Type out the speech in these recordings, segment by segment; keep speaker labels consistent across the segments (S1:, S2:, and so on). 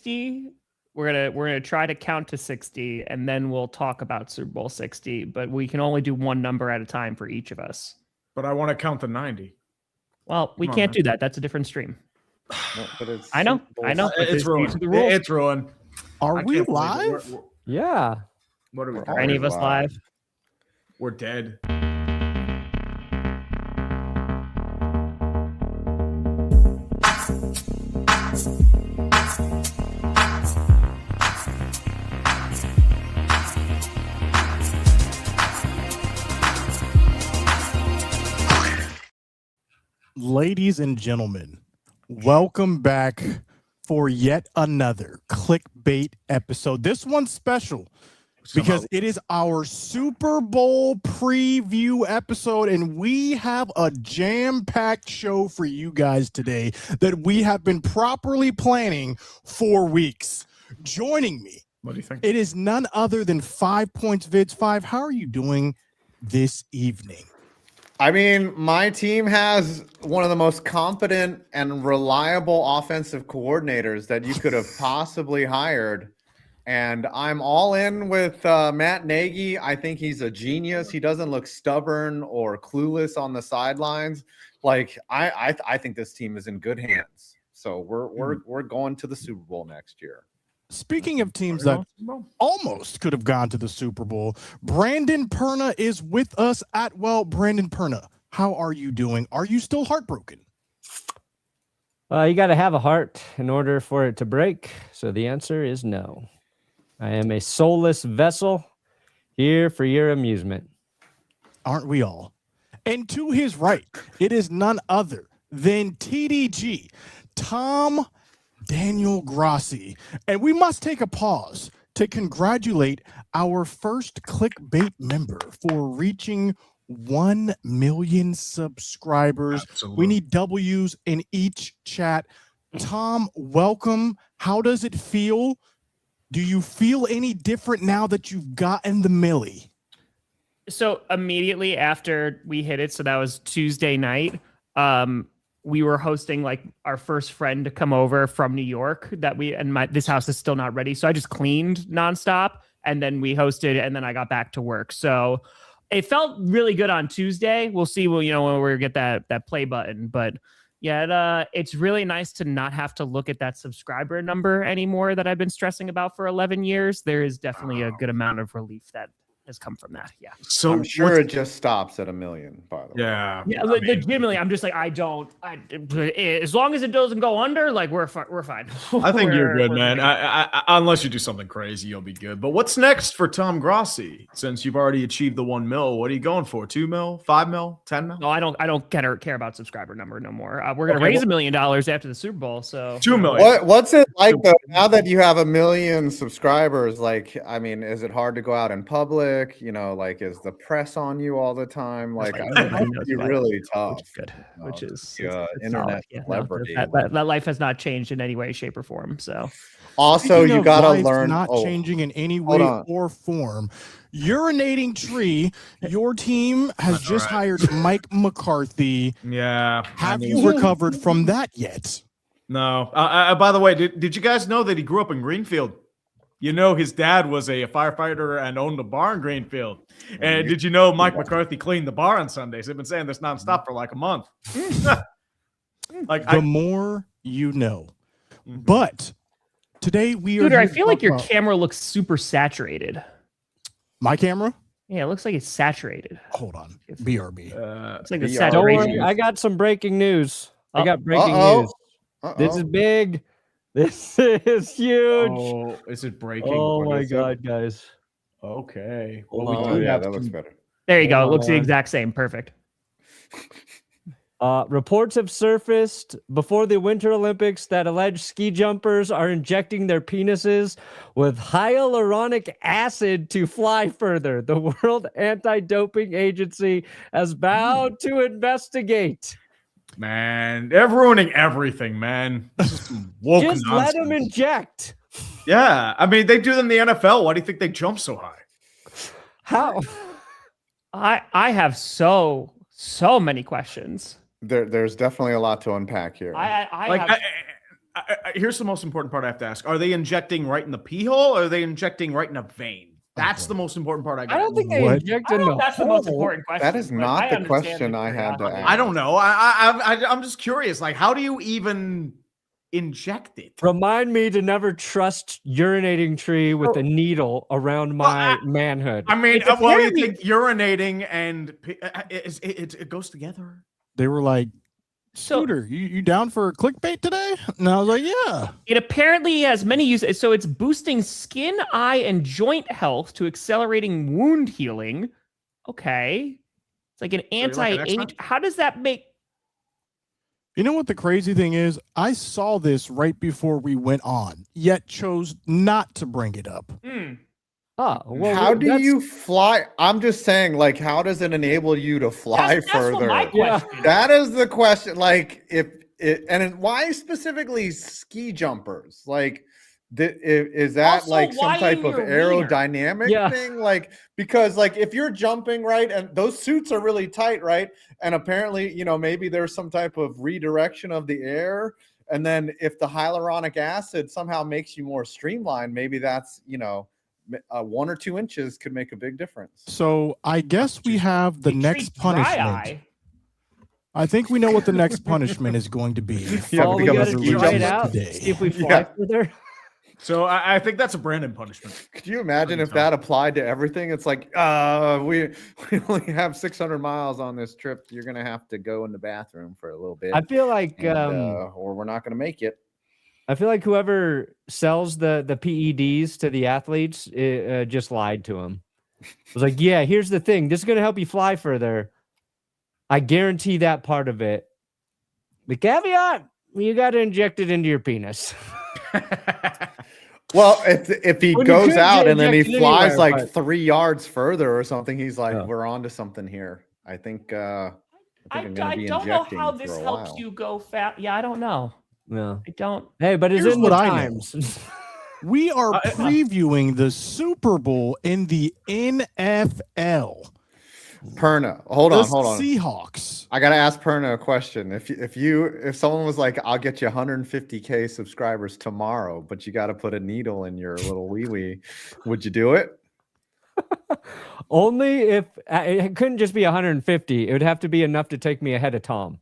S1: 60. We're gonna try to count to 60, and then we'll talk about Super Bowl 60. But we can only do one number at a time for each of us.
S2: But I want to count to 90.
S1: Well, we can't do that. That's a different stream.
S3: No, but
S1: I know.
S2: It's ruined. It's ruined.
S4: Are we live?
S5: Yeah.
S2: What are we?
S1: Are any of us live?
S2: We're dead.
S4: Ladies and gentlemen, welcome back for yet another clickbait episode. This one's special because it is our Super Bowl preview episode, and we have a jam-packed show for you guys today that we have been properly planning for weeks. Joining me,
S2: what do you think?
S4: It is none other than 5 Points Vids. 5, how are you doing this evening?
S3: I mean, my team has one of the most competent and reliable offensive coordinators that you could have possibly hired. And I'm all in with Matt Nagy. I think he's a genius. He doesn't look stubborn or clueless on the sidelines. Like, I think this team is in good hands. So we're going to the Super Bowl next year.
S4: Speaking of teams that almost could have gone to the Super Bowl, Brandon Perna is with us at Brandon Perna, how are you doing? Are you still heartbroken?
S5: You got to have a heart in order for it to break. So the answer is no. I am a soulless vessel here for your amusement.
S4: Aren't we all? And to his right, it is none other than TDG, Tom Daniel Grassi. And we must take a pause to congratulate our first clickbait member for reaching 1 million subscribers.
S2: Absolutely.
S4: We need W's in each chat. Tom, welcome. How does it feel? Do you feel any different now that you've gotten the milli?
S1: So immediately after we hit it, so that was Tuesday night, we were hosting like our first friend to come over from New York this house is still not ready. So I just cleaned nonstop and then we hosted and then I got back to work. So it felt really good on Tuesday. We'll see, when we get that play button, but yeah, it's really nice to not have to look at that subscriber number anymore that I've been stressing about for 11 years. There is definitely a good amount of relief that has come from that. Yeah.
S3: So I'm sure it just stops at 1 million, by the way.
S2: Yeah.
S1: Yeah. Legitimately, I'm just like, as long as it doesn't go under, like we're fine.
S2: I think you're good, man. I unless you do something crazy, you'll be good. But what's next for Tom Grassi? Since you've already achieved the 1 mil, what are you going for? 2 mil, 5 mil, 10 mil?
S1: No, I don't care about subscriber number no more. We're gonna raise $1 million after the Super Bowl. So
S2: 2 million.
S3: What's it like though? Now that you have 1 million subscribers, like, I mean, is it hard to go out in public? Like, is the press on you all the time? Like, I think it'd be really tough.
S1: Which is
S3: internet celebrity.
S1: That life has not changed in any way, shape, or form. So,
S3: also, you gotta learn.
S4: Not changing in any way or form. Urinating Tree, your team has just hired Mike McCarthy.
S2: Yeah.
S4: Have you recovered from that yet?
S2: No. By the way, did you guys know that he grew up in Greenfield? His dad was a firefighter and owned a bar in Greenfield. And did you know Mike McCarthy cleaned the bar on Sundays? They've been saying this nonstop for like a month.
S4: The more you know. But today we are.
S1: Dude, I feel like your camera looks super saturated.
S4: My camera?
S1: Yeah, it looks like it's saturated.
S4: Hold on. BRB.
S1: It's like the
S5: Don't
S1: saturation.
S5: worry, I got some breaking news. I got breaking news. This is big. This is huge.
S2: Oh, is it breaking?
S5: Oh my God, guys.
S2: Okay.
S3: Well, that looks better.
S1: There you go. It looks the exact same. Perfect.
S5: Reports have surfaced before the Winter Olympics that alleged ski jumpers are injecting their penises with hyaluronic acid to fly further. The World Anti-Doping Agency has vowed to investigate.
S2: Man, they're ruining everything, man.
S5: Just
S2: nonsense.
S5: let them inject.
S2: Yeah, I mean, they do them in the NFL. Why do you think they jump so high?
S5: How?
S1: I have so many questions.
S3: There's definitely a lot to unpack here.
S2: Here's the most important part I have to ask: are they injecting right in the pee hole, or are they injecting right in a vein? That's the most important part.
S5: I don't think they
S4: What?
S5: inject
S1: I
S5: in
S1: don't
S5: the
S1: know if that's the most
S5: hole.
S1: important question.
S3: That is
S1: but
S3: not
S1: I
S3: the
S1: understand
S3: question I had to
S1: curiosity.
S3: ask.
S2: I don't know. I'm just curious. Like, how do you even inject it?
S5: Remind me to never trust urinating tree with a needle around my manhood.
S2: I mean,
S1: It's
S2: well, you
S1: apparently-
S2: think urinating and it goes together?
S4: They were like,
S1: So-
S4: Scooter, you down for clickbait today? And I was like, yeah.
S1: It apparently has many uses. So it's boosting skin, eye, and joint health to accelerating wound healing. Okay. It's like an
S2: you're like an
S1: anti-age.
S2: X-Men?
S1: How does that make...
S4: You know what the crazy thing is? I saw this right before we went on, yet chose not to bring it up.
S5: Well,
S3: How do
S5: that's-
S3: you fly? I'm just saying, like, how does it enable you to fly
S1: That's
S3: further?
S1: what my
S5: Yeah.
S1: question is.
S3: That is the question. Like, why specifically ski jumpers? Like, is that
S1: Also,
S3: like some
S1: why
S3: type
S1: in
S3: of
S1: your wiener?
S3: aerodynamic
S5: Yeah.
S3: thing? Like, because like if you're jumping right, and those suits are really tight, right? And apparently, maybe there's some type of redirection of the air. And then if the hyaluronic acid somehow makes you more streamlined, maybe that's 1 or 2 inches could make a big difference.
S4: So I guess we have the
S1: You
S4: next
S1: treat dry
S4: punishment.
S1: eye.
S4: I think we know what the next punishment is going to be.
S3: Yeah,
S5: all we
S3: become a
S5: gotta
S3: ski
S5: try it
S3: jumper
S5: out.
S4: today.
S5: See if we fly
S3: Yeah.
S5: further.
S2: So I think that's a Brandon punishment.
S3: Could you imagine if
S2: so.
S3: that applied to everything? It's like, we only have 600 miles on this trip. You're gonna have to go in the bathroom for a little bit,
S5: I feel like
S3: or we're not gonna make it.
S5: I feel like whoever sells the PEDs to the athletes just lied to them. It was like, yeah, here's the thing. This is going to help you fly further. I guarantee that part of it. The caveat, you got to inject it into your penis.
S3: Well, if he
S5: Well, you
S3: goes
S5: could
S3: out and then he
S5: inject it
S3: flies
S5: anywhere,
S3: like
S5: but-
S3: 3 yards further or something, he's like,
S5: Yeah.
S3: we're on to something here. I think
S1: I
S3: I'm gonna be
S1: don't know how
S3: injecting
S1: this
S3: for a
S1: helps
S3: while.
S1: you go fast. Yeah, I don't know.
S5: Yeah.
S1: I don't.
S5: Hey, but it's
S4: Here's
S5: in
S4: what
S5: the
S4: I know.
S5: times.
S4: We are previewing the Super Bowl in the NFL.
S3: Perna, hold
S4: The
S3: on.
S4: Seahawks.
S3: I gotta ask Perna a question. If someone was like, I'll get you 150K subscribers tomorrow, but you got to put a needle in your little wee wee, would you do it?
S5: Only if it couldn't just be 150. It would have to be enough to take me ahead of Tom.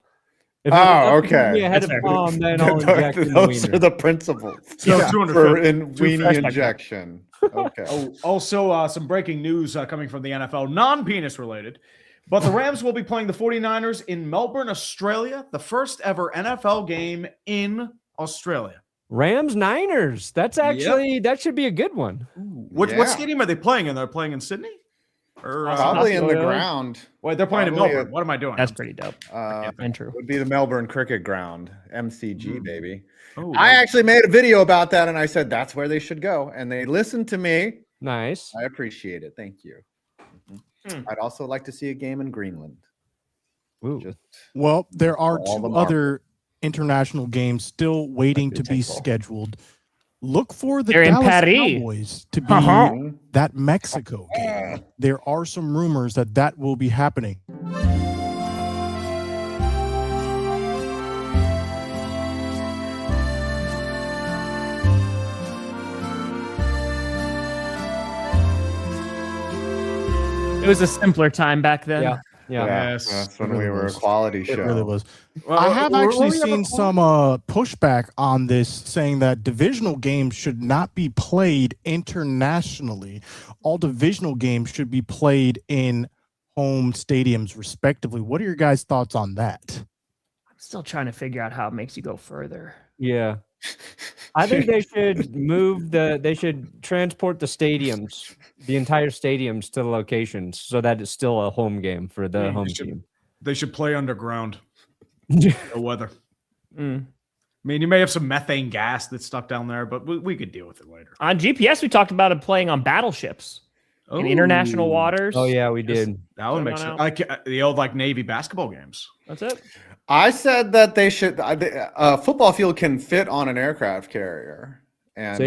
S5: If it was
S3: Oh,
S5: enough to take
S3: okay.
S5: me ahead
S1: That's
S5: of
S1: fair.
S5: Tom, then I'll inject in the
S3: Those
S5: wiener.
S3: are the principles.
S2: So
S3: for
S2: 250.
S3: in weenie
S1: Respect that.
S3: injection. Okay.
S2: Oh, also, some breaking news coming from the NFL, non-penis related. But the Rams will be playing the 49ers in Melbourne, Australia, the first ever NFL game in Australia.
S5: Rams Niners. That's actually that should be a good one.
S2: What
S3: Yeah.
S2: stadium are they playing in? They're playing in Sydney? Or
S3: Probably in the
S5: Really?
S3: ground.
S2: wait, they're playing in
S3: probably
S2: Melbourne. What am I doing?
S1: That's pretty dope. And true.
S3: Would be the Melbourne Cricket Ground, MCG, baby.
S2: Oh,
S3: I actually made a video about that, and I said that's where they should go, and they listened to me.
S5: Nice.
S3: I appreciate it. Thank you.
S1: Hmm.
S3: I'd also like to see a game in Greenland.
S5: Ooh.
S3: Just
S4: Well, there are
S3: All the
S4: two
S3: marbles.
S4: other international games still waiting
S3: Like
S4: to
S3: the
S4: be
S3: table.
S4: scheduled. Look for the
S1: They're in
S4: Dallas
S1: Paris.
S4: Cowboys to be
S1: Uh-huh.
S4: that Mexico game. There are some rumors that will be happening.
S1: It was a simpler time back then.
S5: Yeah. Yeah.
S2: Yes.
S3: that's when
S4: It really
S3: we were a
S4: was.
S3: quality show.
S4: It really was.
S2: Well,
S4: I have
S2: were
S4: actually
S2: we ever
S4: seen
S2: close?
S4: some pushback on this, saying that divisional games should not be played internationally. All divisional games should be played in home stadiums, respectively. What are your guys' thoughts on that?
S1: I'm still trying to figure out how it makes you go further.
S5: Yeah. I think they should they should transport the stadiums, the entire stadiums to the locations so that it's still a home game for the
S2: Yeah,
S5: home
S2: they should-
S5: team.
S2: They should play underground. The weather.
S1: Mm.
S2: I mean, you may have some methane gas that's stuck down there, but we could deal with it later.
S1: On GPS, we talked about it playing on battleships in international
S2: Ooh,
S1: waters.
S5: Oh yeah, we did.
S2: That would
S1: Come
S2: make
S1: on
S2: sense.
S1: out.
S2: Like the old Navy basketball games.
S1: That's it.
S3: I said that they should. A football field can fit on an aircraft carrier, And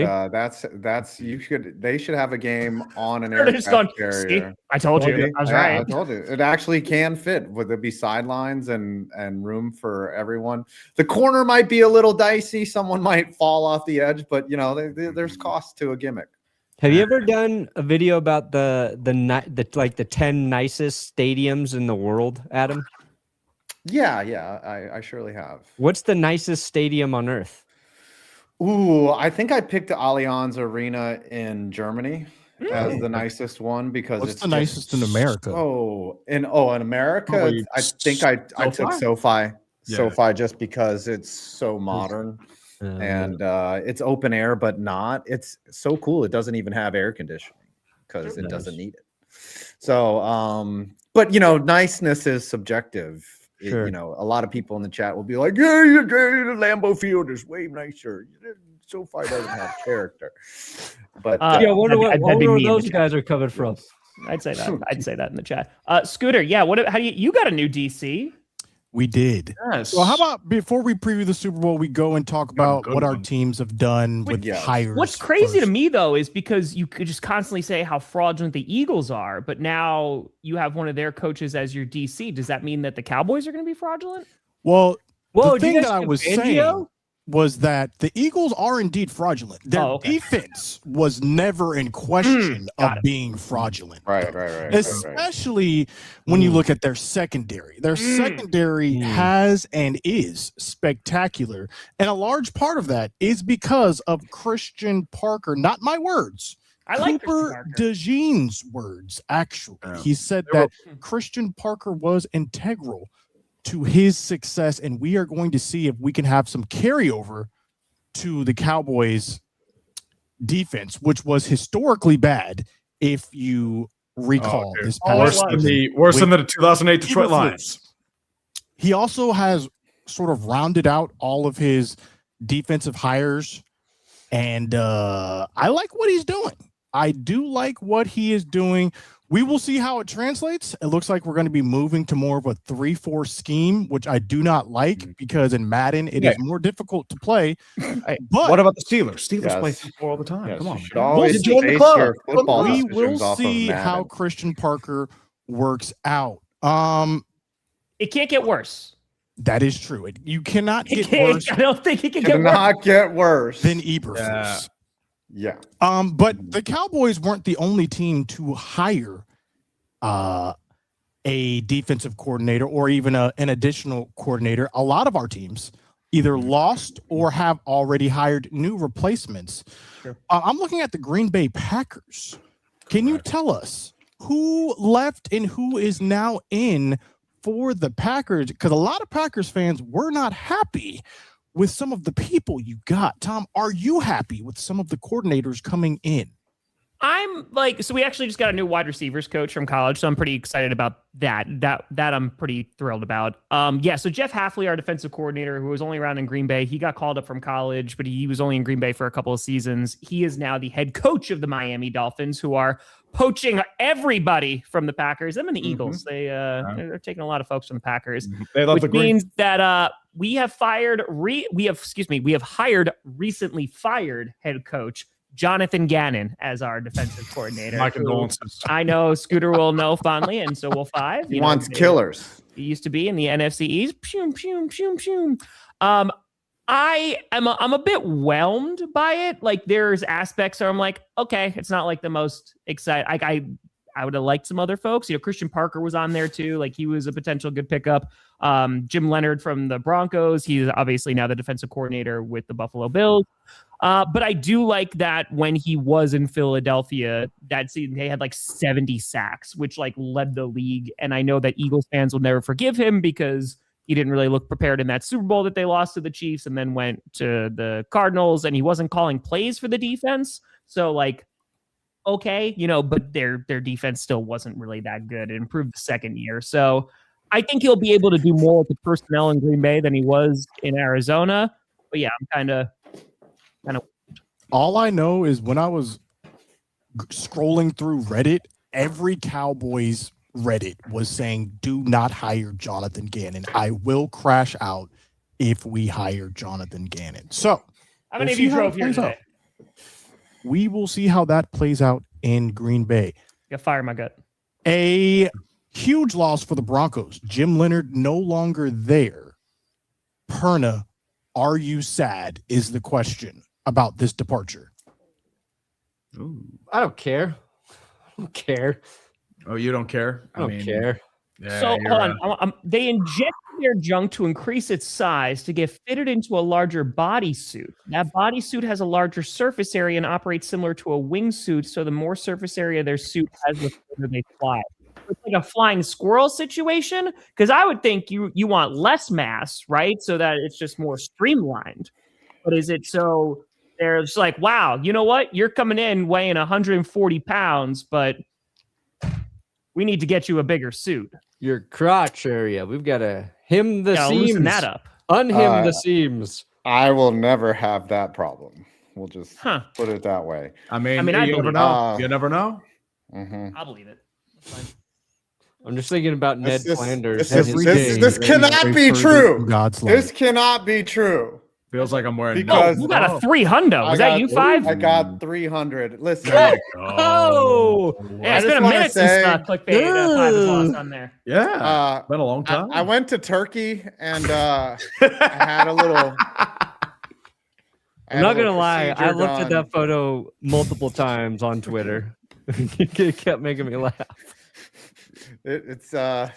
S5: See?
S3: they should have a game on an
S1: They're just going,
S3: aircraft
S1: see,
S3: carrier.
S1: I told you.
S3: See?
S1: I was
S3: Yeah, I
S1: right.
S3: told you. It actually can fit. Would there be sidelines and room for everyone? The corner might be a little dicey. Someone might fall off the edge, but there's cost to a gimmick.
S5: Have you ever done a video about the 10 nicest stadiums in the world, Adam?
S3: Yeah, I surely have.
S5: What's the nicest stadium on earth?
S3: Ooh, I think I picked the Allianz Arena in Germany as the nicest one because
S4: What's
S3: it's
S4: the nicest in America?
S3: In America,
S2: Probably
S3: I think I took SoFi.
S2: Yeah.
S3: SoFi just because it's so modern and it's open air, but not. It's so cool. It doesn't even have air conditioning because it doesn't need it. So, but niceness is subjective.
S5: Sure.
S3: A lot of people in the chat will be like, "Yeah, the Lambeau Field is way nicer. SoFi doesn't have character." But
S5: I wonder
S1: that'd
S5: where
S1: be me in the
S5: those
S1: chat.
S5: guys are coming from.
S1: I'd say that. I'd say that in the chat. Scooter, yeah. How do you got a new DC?
S4: We did.
S2: Yes.
S4: Well, how about before we preview the Super Bowl, we go and talk about
S2: good
S4: what our
S2: one.
S4: teams have done with
S3: Yes.
S4: hires.
S1: What's crazy to
S4: first.
S1: me though is because you could just constantly say how fraudulent the Eagles are, but now you have one of their coaches as your DC. Does that mean that the Cowboys are going to be fraudulent?
S4: Well,
S5: Whoa,
S4: the
S5: did you
S4: thing
S5: guys
S4: that I
S5: do
S4: was
S5: Fangio?
S4: saying was that the Eagles are indeed fraudulent. Their
S1: okay.
S4: defense was never in question of
S1: got it.
S4: being fraudulent.
S3: right.
S4: Especially when you look at their secondary. Their secondary has and is spectacular. And a large part of that is because of Christian Parker, not my words.
S1: I like
S4: Cooper DeJean's words, actually.
S2: Yeah.
S4: He said that Christian Parker was integral to his success, and we are going to see if we can have some carryover to the Cowboys defense, which was historically bad, if you recall this
S2: Worse
S4: past
S2: than
S4: season.
S2: the 2008 Detroit Lions.
S4: He also has sort of rounded out all of his defensive hires, and I like what he's doing. I do like what he is doing. We will see how it translates. It looks like we're going to be moving to more of a 3-4 scheme, which I do not like because in Madden it is more difficult to play. But
S2: What about the Steelers? Steelers
S3: Yes.
S2: play 3-4 all the time.
S3: Yes,
S2: Come on.
S3: you should
S2: man.
S3: always
S2: Join the
S3: base
S2: club.
S3: your football
S4: we
S3: decisions
S4: will
S3: off of
S4: see how
S3: Madden.
S4: Christian Parker works out.
S1: It can't get worse.
S4: That is true. You cannot
S1: It
S4: get
S1: can't,
S4: worse
S1: I don't think it can get worse.
S3: Cannot get worse.
S4: than Eberflus.
S3: Yeah.
S4: But the Cowboys weren't the only team to hire a defensive coordinator or even an additional coordinator. A lot of our teams either lost or have already hired new replacements.
S1: Sure.
S4: I'm looking at the Green Bay Packers. Can you tell us who left and who is now in for the Packers? Because a lot of Packers fans were not happy with some of the people you got. Tom, are you happy with some of the coordinators coming in?
S1: I'm like, so we actually just got a new wide receivers coach from college, so I'm pretty excited about that. That I'm pretty thrilled about. So Jeff Hafley, our defensive coordinator, who was only around in Green Bay, he got called up from college, but he was only in Green Bay for a couple of seasons. He is now the head coach of the Miami Dolphins, who are poaching everybody from the Packers. Them and the Eagles. They're taking a lot of folks from the Packers.
S2: They love
S1: Which
S2: the green.
S1: means that we have hired recently fired head coach Jonathan Gannon as our defensive coordinator.
S2: My condolences.
S1: I know Scooter will know fondly, and so will Five.
S3: He wants killers.
S1: He used to be in the NFC East. I'm a bit whelmed by it. Like there's aspects where I'm like, okay, it's not like the most exciting. I would have liked some other folks. Christian Parker was on there too. Like he was a potential good pickup. Jim Leonard from the Broncos. He's obviously now the defensive coordinator with the Buffalo Bills. But I do like that when he was in Philadelphia, that season they had like 70 sacks, which like led the league. And I know that Eagles fans will never forgive him because he didn't really look prepared in that Super Bowl that they lost to the Chiefs and then went to the Cardinals, and he wasn't calling plays for the defense. So like, okay, but their defense still wasn't really that good. It improved the second year. So I think he'll be able to do more with the personnel in Green Bay than he was in Arizona. But yeah, I'm kind of.
S4: All I know is when I was scrolling through Reddit, every Cowboys Reddit was saying, do not hire Jonathan Gannon. I will crash out if we hire Jonathan Gannon. So
S1: How many
S4: we'll
S1: of you
S4: see how
S1: drove
S4: it
S1: here
S4: plays
S1: today?
S4: out. We will see how that plays out in Green Bay.
S1: Yeah, fire my gut.
S4: A huge loss for the Broncos. Jim Leonard no longer there. Perna, are you sad? Is the question about this departure.
S5: I don't care. I don't care.
S2: Oh, you don't care?
S5: I don't care.
S2: Yeah,
S1: So
S2: you're,
S1: hold on. They injected their junk to increase its size to get fitted into a larger bodysuit. That bodysuit has a larger surface area and operates similar to a wingsuit. So the more surface area their suit has, the further they fly. It's like a flying squirrel situation, because I would think you want less mass, right? So that it's just more streamlined. But is it so there's like, wow, you know what? You're coming in weighing 140 pounds, but we need to get you a bigger suit.
S5: Your crotch area. We've got to hem the
S1: Yeah,
S5: seams.
S1: loosen that up.
S5: Unhem the seams.
S3: I will never have that problem. We'll just
S1: Huh.
S3: put it that way.
S2: I mean,
S1: I
S2: you never
S1: believe
S2: know.
S3: it.
S2: You never know.
S3: Mm-hmm.
S1: I'll believe it. That's fine.
S5: I'm just thinking about Ned Flanders.
S3: This,
S5: and his
S3: this,
S5: game.
S3: this cannot be true.
S4: God's
S3: This cannot be true.
S2: Feels like I'm wearing.
S3: Because-
S1: You got a 300. Was that you, Five?
S3: I got 300. Listen.
S5: Oh,
S1: Yeah, it's
S3: I
S1: been a
S3: just wanna
S1: minute
S3: say-
S1: since Clickbait 5 has lost on there.
S2: Yeah, been a long time.
S3: I went to Turkey and I had a little.
S5: I'm not gonna lie. I looked at that photo multiple times on Twitter. It kept making me laugh.
S3: It's in a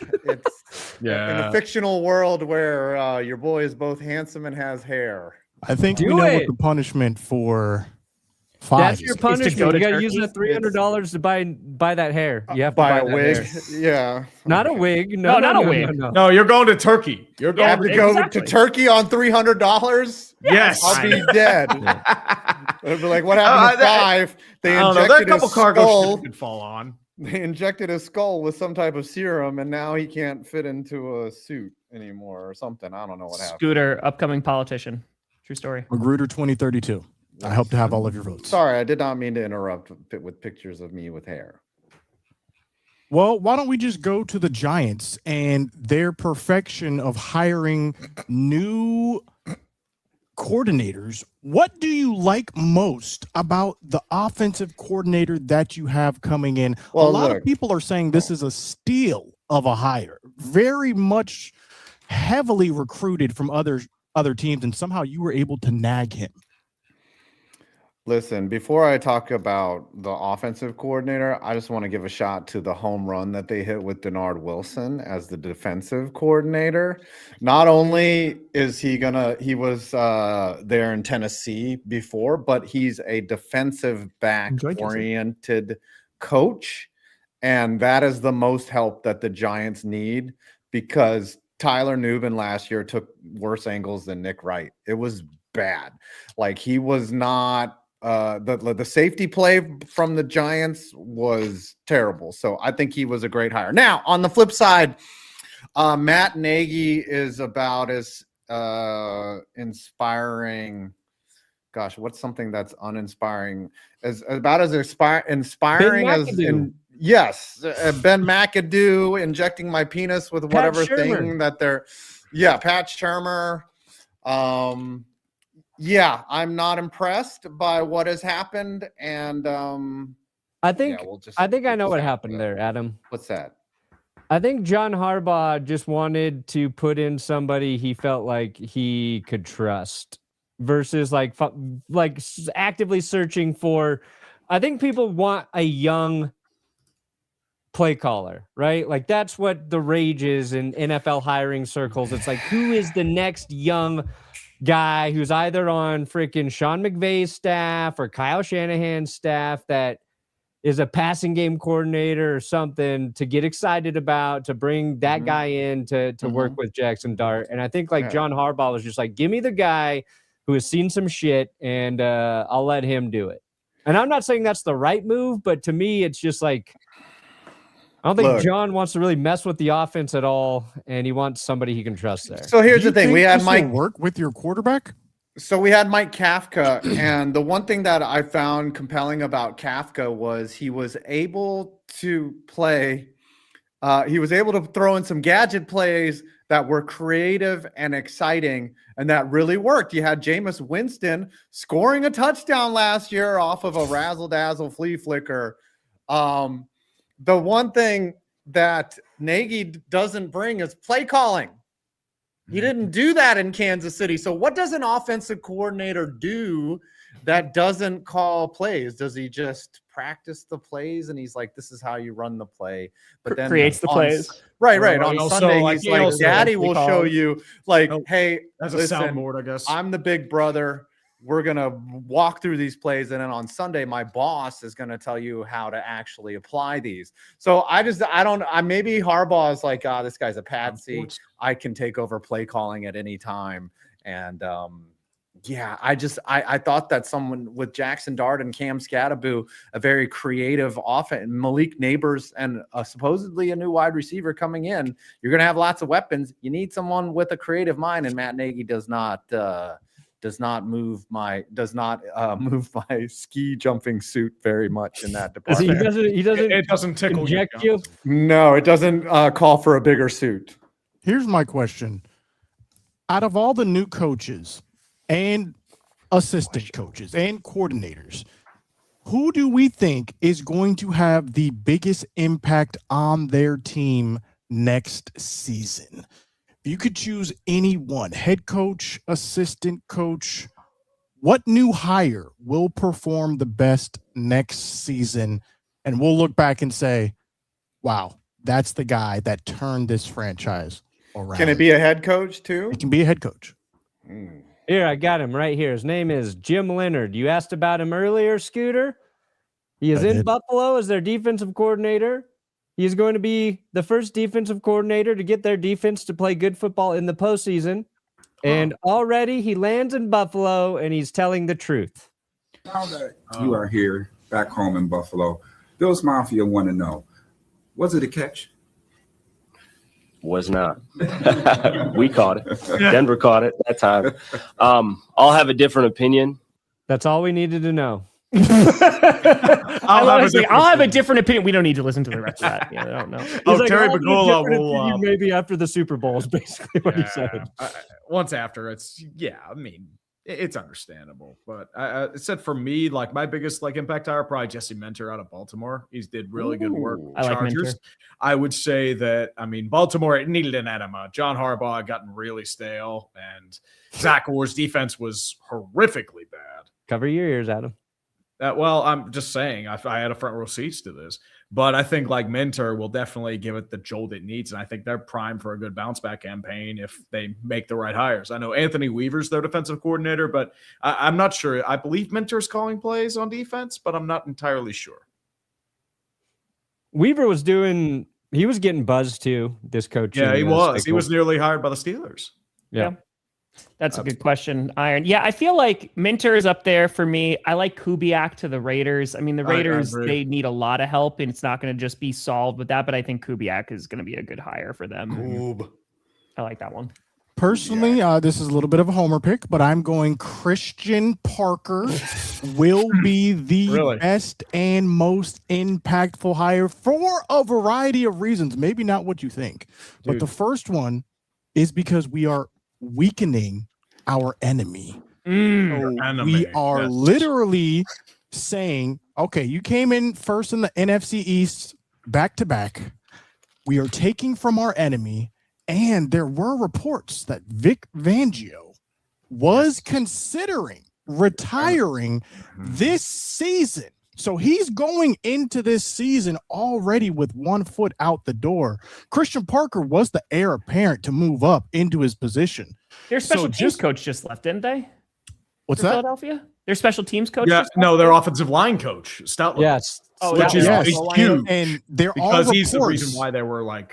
S2: Yeah.
S3: fictional world where your boy is both handsome and has hair.
S4: I think we
S5: Do
S4: know what
S5: it.
S4: the punishment for Five
S5: That's
S4: is.
S5: your
S1: to
S5: punishment.
S1: go to
S5: You got to use
S1: Turkey?
S5: that $300 to buy that hair. You have to
S3: Buy
S5: buy
S3: a
S5: that
S3: wig.
S5: hair.
S3: Yeah.
S5: Not a wig. No,
S1: not a wig.
S5: No.
S2: No, you're going to Turkey. You're
S3: I
S2: going.
S3: have to go
S1: Exactly.
S3: to Turkey on $300.
S2: Yes.
S3: I'll be dead. It'll be like, what happened to Five? They
S2: I don't know. There are a
S3: injected
S2: couple
S3: his
S2: cargo ships
S3: skull.
S2: you could fall on.
S3: They injected his skull with some type of serum, and now he can't fit into a suit anymore or something. I don't know what happened.
S1: Scooter, upcoming politician. True story.
S4: Magruder 2032. I hope to have all of your votes.
S3: Sorry, I did not mean to interrupt with pictures of me with hair.
S4: Well, why don't we just go to the Giants and their perfection of hiring new coordinators? What do you like most about the offensive coordinator that you have coming in?
S3: Well,
S4: a lot
S3: look.
S4: of people are saying this is a steal of a hire, very much heavily recruited from other teams, and somehow you were able to nag him.
S3: Listen, before I talk about the offensive coordinator, I just want to give a shot to the home run that they hit with Denard Wilson as the defensive coordinator. Not only is he was there in Tennessee before, but he's a defensive back oriented coach. And that is the most help that the Giants need, because Tyler Nubin last year took worse angles than Nick Wright. It was bad. Like, he was not the safety play from the Giants was terrible. So I think he was a great hire. Now, on the flip side, Matt Nagy is about as inspiring. Gosh, what's something that's uninspiring? About as inspiring as yes, Ben McAdoo injecting my penis with whatever thing that they're. Yeah, Pat Shurmur. Yeah, I'm not impressed by what has happened, and
S5: I think I know what happened there, Adam.
S3: What's that?
S5: I think John Harbaugh just wanted to put in somebody he felt like he could trust, versus like actively searching for. I think people want a young play caller, right? Like, that's what the rage is in NFL hiring circles. It's like, who is the next young guy who's either on freaking Sean McVay's staff or Kyle Shanahan's staff that is a passing game coordinator or something to get excited about, to bring that guy in to work with Jackson Dart. And I think John Harbaugh was just like, give me the guy who has seen some shit, and I'll let him do it. And I'm not saying that's the right move, but to me, it's just like, I don't think John wants to really mess with the offense at all, and he wants somebody he can trust there.
S3: So here's the thing: we had Mike
S4: work with your quarterback.
S3: So we had Mike Kafka, and the one thing that I found compelling about Kafka was he was able to play. He was able to throw in some gadget plays that were creative and exciting, and that really worked. You had Jameis Winston scoring a touchdown last year off of a razzle-dazzle flea flicker. The one thing that Nagy doesn't bring is play calling. He didn't do that in Kansas City. So what does an offensive coordinator do that doesn't call plays? Does he just practice the plays and he's like, this is how you run the play, but then
S1: creates the plays?
S3: Right.
S2: Or
S3: On
S2: also,
S3: Sunday,
S2: like,
S3: he's
S2: he
S3: like,
S2: also
S3: Daddy
S1: eventually
S3: will show
S1: calls.
S3: you, like,
S2: Oh,
S3: hey,
S2: As a
S3: listen,
S2: soundboard, I guess.
S3: I'm the big brother. We're going to walk through these plays. And then on Sunday, my boss is going to tell you how to actually apply these. So maybe Harbaugh is like, this guy's a patsy. I can take over play calling at any time. And, I thought that someone with Jackson Dart and Cam Scatterbo, a very creative offense, Malik Neighbors, and supposedly a new wide receiver coming in, you're going to have lots of weapons. You need someone with a creative mind, and Matt Nagy does not move my ski jumping suit very much in that department.
S5: He doesn't
S2: It doesn't tickle
S5: inject you.
S3: No, it doesn't call for a bigger suit.
S4: Here's my question. Out of all the new coaches and assistant coaches and coordinators, who do we think is going to have the biggest impact on their team next season? If you could choose anyone, head coach, assistant coach, what new hire will perform the best next season? And we'll look back and say, wow, that's the guy that turned this franchise around.
S3: Can it be a head coach too?
S4: It can be a head coach.
S5: Here, I got him right here. His name is Jim Leonard. You asked about him earlier, Scooter. He is in Buffalo as their defensive coordinator. He is going to be the first defensive coordinator to get their defense to play good football in the postseason. And already he lands in Buffalo and he's telling the truth.
S6: Now that you are here back home in Buffalo, Bills Mafia want to know, was it a catch?
S7: Was not. We caught it. Denver caught it that time. I'll have a different opinion.
S5: That's all we needed to know.
S1: I'll have a different opinion. We don't need to listen to the rest of that. Yeah, I don't know.
S2: Terry
S5: "I'll have a
S2: Magola
S5: different
S2: will
S5: opinion maybe after the Super Bowl is basically what he said.
S2: Once after, it's understandable. But I said for me, like my biggest impact hire, probably Jesse Mentor out of Baltimore. He's did really good work.
S1: I like
S2: Chargers.
S1: Mentor.
S2: I would say that Baltimore needed an enema. John Harbaugh had gotten really stale, and Zach Orr's defense was horrifically bad.
S5: Cover your ears, Adam.
S2: I'm just saying, I had a front row seats to this, but I think Mentor will definitely give it the jolt it needs, and I think they're primed for a good bounce back campaign if they make the right hires. I know Anthony Weaver's their defensive coordinator, but I'm not sure. I believe Mentor's calling plays on defense, but I'm not entirely sure.
S5: Weaver was getting buzzed too, this coach.
S2: Yeah, he was. He was nearly hired by the Steelers.
S5: Yeah.
S1: That's a good question, Iron. Yeah, I feel like Minter is up there for me. I like Kubiak to the Raiders. The Raiders, they need a lot of help, and it's not going to just be solved with that, but I think Kubiak is going to be a good hire for them. I like that one.
S4: Personally, this is a little bit of a homer pick, but I'm going Christian Parker will be the best and most impactful hire for a variety of reasons. Maybe not what you think, but the first one is because we are weakening our enemy. We are literally saying, okay, you came in first in the NFC East back to back. We are taking from our enemy. And there were reports that Vic Fangio was considering retiring this season. So he's going into this season already with 1 foot out the door. Christian Parker was the heir apparent to move up into his position.
S1: Their special teams coach just left, didn't they?
S4: What's that?
S1: Philadelphia? Their special teams coach?
S2: Yeah, no, their offensive line coach, Stoutland.
S5: Yes.
S2: Which is huge.
S4: And there
S2: because
S4: are
S2: he's the
S4: reports,
S2: reason why they were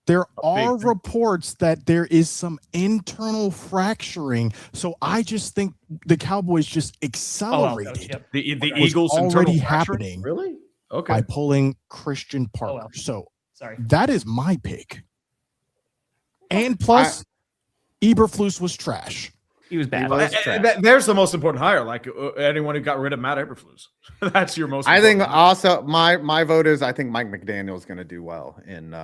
S4: there are reports that there is some internal fracturing. So I just think the Cowboys just accelerated.
S2: The
S4: was
S2: Eagles
S4: already
S2: internal fracturing?
S4: happening.
S2: Really? Okay.
S4: By pulling Christian Parker. So
S1: sorry.
S4: That is my pick. And plus, Eberflus was trash.
S1: He was bad.
S2: There's the most important hire. Anyone who got rid of Matt Eberflus. That's your most.
S3: I think also my vote is I think Mike McDaniel is going to do well in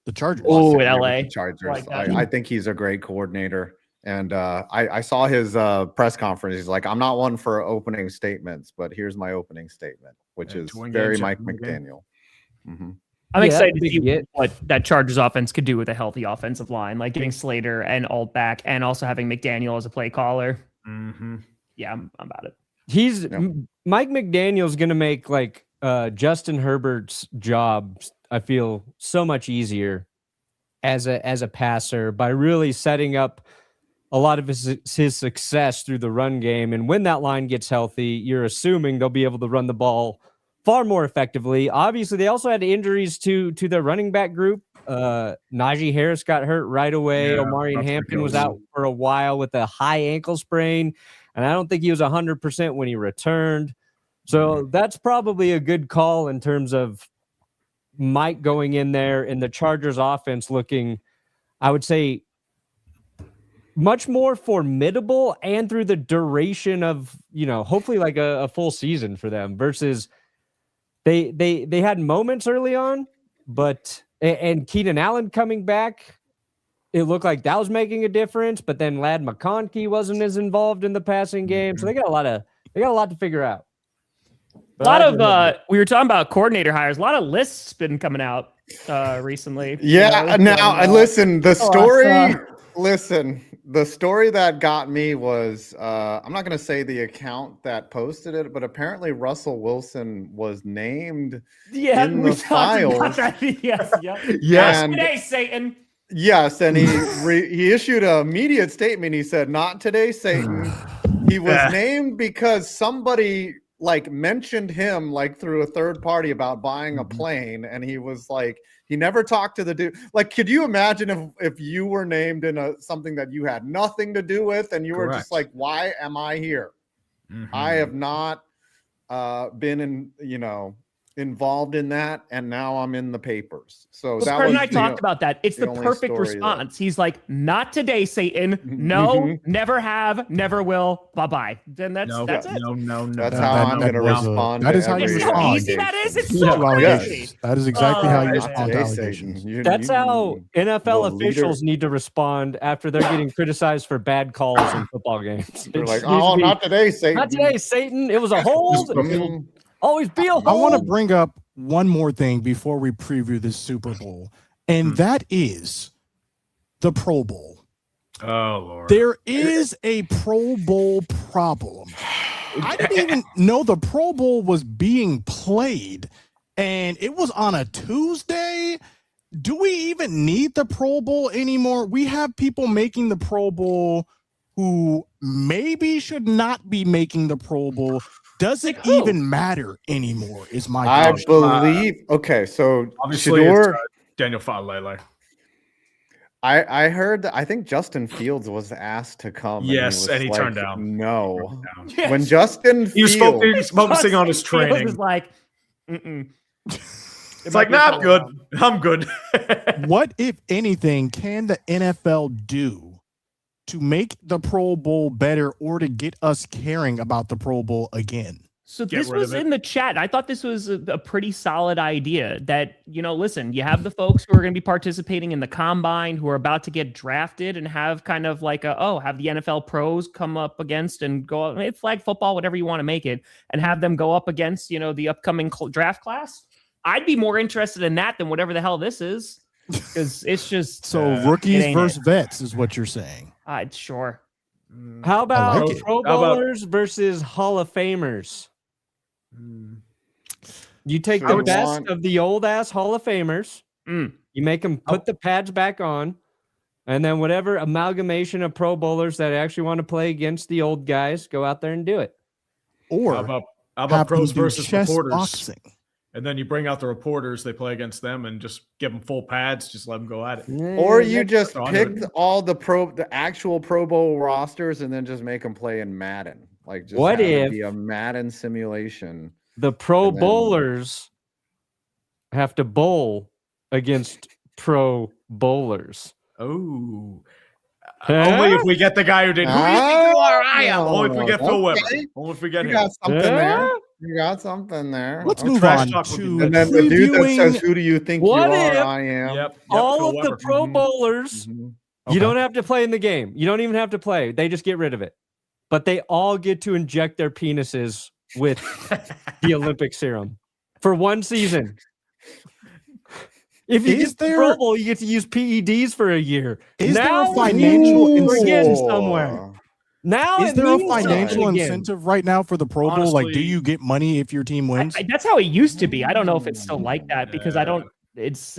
S4: The Chargers.
S1: Oh,
S3: Los
S1: in
S3: Angeles
S1: LA.
S3: Chargers.
S1: Like that.
S3: I think he's a great coordinator. And I saw his press conference. He's like, I'm not one for opening statements, but here's my opening statement, which is
S2: to win
S3: very
S2: games,
S3: Mike
S2: you have to win a game.
S3: McDaniel. Mhm.
S1: I'm
S5: Yeah,
S1: excited to
S5: big
S1: see
S5: get.
S1: what that Chargers offense could do with a healthy offensive line, like getting Slater and Alt back, and also having McDaniel as a play caller.
S2: Mm-hmm.
S1: Yeah, I'm about it.
S5: He's
S3: Yep.
S5: Mike McDaniel's gonna make like Justin Herbert's job, I feel, so much easier as a passer by really setting up a lot of his success through the run game. And when that line gets healthy, you're assuming they'll be able to run the ball far more effectively. Obviously, they also had injuries to their running back group. Najee Harris got hurt right away.
S2: Yeah,
S5: Omarion
S2: that's
S5: Hampton was
S2: ridiculous.
S5: out for a while with a high ankle sprain, and I don't think he was 100% when he returned. So that's probably a good call in terms of Mike going in there and the Chargers offense looking, I would say, much more formidable and through the duration of, hopefully like a full season for them versus they had moments early on, but and Keenan Allen coming back, it looked like that was making a difference, but then Ladd McConkey wasn't as involved in the passing game. So they got a lot to figure out.
S1: A lot of we were talking about coordinator hires. A lot of lists been coming out recently.
S3: Yeah. Now, listen, the
S1: Oh,
S3: story. Listen, the story that got me was I'm not going to say the account that posted it, but apparently Russell Wilson was named in
S1: we
S3: the
S1: talked about
S3: files.
S1: that. Yes, yep.
S2: Yes.
S3: And-
S1: Today, Satan.
S3: Yes, and he issued an immediate statement. He said, "Not today, Satan." He was named because somebody like mentioned him like through a third party about buying a plane, and he was like, he never talked to the dude. Like, could you imagine if you were named in something that you had nothing to do with, and you were just like, "Why am I here? I have not been involved in that, and now I'm in the papers." So
S1: Well,
S3: that
S1: Kurt
S3: was
S1: and I talked about that. It's
S3: the
S1: the
S3: only
S1: perfect
S3: story that-
S1: response. He's like, "Not today, Satan. No, never have, never will. Bye bye." Then that's it.
S2: No.
S3: That's
S4: That-
S3: how
S4: that-
S3: I'm
S4: that
S3: going to
S4: was a-
S3: respond.
S4: that
S3: to
S4: is how you
S3: every
S1: This is how
S4: respond.
S1: easy that is. It's
S3: allegation.
S1: so
S3: Yes.
S1: crazy.
S4: That is exactly how you
S1: Oh,
S4: respond to
S3: Today,
S4: allegations.
S3: Satan.
S5: That's how NFL
S3: the leader-
S5: officials need to respond after they're getting criticized for bad calls in football games.
S3: They're
S5: It
S3: like,
S5: just needs to
S3: "Oh,
S5: be,
S3: not today, Satan."
S5: not today, Satan. It was a hold.
S3: Mm,
S5: Always be a hold.
S4: I want to bring up one more thing before we preview this Super Bowl, and that is the Pro Bowl.
S2: Oh, Lord.
S4: There is a Pro Bowl problem. I didn't even know the Pro Bowl was being played, and it was on a Tuesday. Do we even need the Pro Bowl anymore? We have people making the Pro Bowl who maybe should not be making the Pro Bowl. Does it even matter anymore? Is my
S3: I
S4: question.
S3: believe. Okay, so
S2: Obviously,
S3: Shador,
S2: it's Daniel Faalele.
S3: I heard that I think Justin Fields was asked to come.
S2: Yes,
S3: was
S2: and he
S3: like,
S2: turned down.
S3: No.
S1: Yes.
S3: When Justin
S2: He was
S3: Fields,
S2: focusing on his
S1: Justin Fields
S2: training.
S1: is like, mm-mm.
S2: It's like, nah, I'm good. I'm good.
S4: What, if anything, can the NFL do to make the Pro Bowl better or to get us caring about the Pro Bowl again?
S1: So
S2: Get
S1: this
S2: rid
S1: was
S2: of it.
S1: in the chat. I thought this was a pretty solid idea that, listen, you have the folks who are going to be participating in the combine who are about to get drafted and have kind of like have the NFL pros come up against and go flag football, whatever you want to make it, and have them go up against, the upcoming draft class. I'd be more interested in that than whatever the hell this is, because it's just
S4: So
S1: it
S4: rookies
S1: ain't
S4: versus
S1: it.
S4: vets is what you're saying.
S1: Sure.
S5: How about
S4: like it.
S5: Pro
S2: How about-
S5: Bowlers versus Hall of Famers? You take
S3: I
S5: the
S3: would
S5: best
S3: want-
S5: of the old ass Hall of Famers,
S1: Mm.
S5: you make them put the pads back on, and then whatever amalgamation of Pro Bowlers that actually want to play against the old guys, go out there and do it.
S4: Or
S2: How about
S4: have
S2: pros
S4: them do
S2: versus
S4: chess
S2: reporters?
S4: boxing.
S2: And then you bring out the reporters, they play against them, and just give them full pads. Just let them go at it.
S3: or you just
S2: So I'm
S3: pick
S2: gonna-
S3: all the actual Pro Bowl rosters and then just make them play in Madden. Like, just
S5: What
S3: have it
S5: if-
S3: be a Madden simulation?
S5: The Pro
S3: And then-
S5: Bowlers have to bowl against Pro Bowlers.
S2: Oh.
S5: Huh?
S2: Only if we get the guy who did. Who do you think you are? I am.
S3: Oh,
S2: Only if we get Phil Weber.
S3: okay.
S2: Only if we get
S3: You
S2: him.
S3: got something there. You got something there.
S4: Let's
S3: Okay.
S4: move
S2: trash
S4: on
S2: talk would be
S4: to
S2: good.
S3: And then the dude that says,
S4: previewing.
S3: "Who do you think
S5: What
S3: you are?"
S5: if
S3: I am.
S2: Yep.
S5: all
S2: Phil
S5: of the
S2: Weber.
S5: Pro Bowlers,
S3: Mhm.
S5: you
S4: Okay.
S5: don't have to play in the game. You don't even have to play. They just get rid of it. But they all get to inject their penises with the Olympic serum for one season. If you
S4: Is
S5: get the
S4: there-
S5: Pro Bowl, you get to use PEDs for a year.
S4: Is there a
S5: now
S4: financial
S5: we're getting
S4: incentive?
S5: somewhere. Now
S4: Is
S5: it
S4: there a
S5: means something
S4: financial
S5: again.
S4: incentive right now for the Pro Bowl? Like, do
S2: Honestly-
S4: you get money if your team wins?
S1: That's how it used to be. I don't know if it's still like that because I don't. It's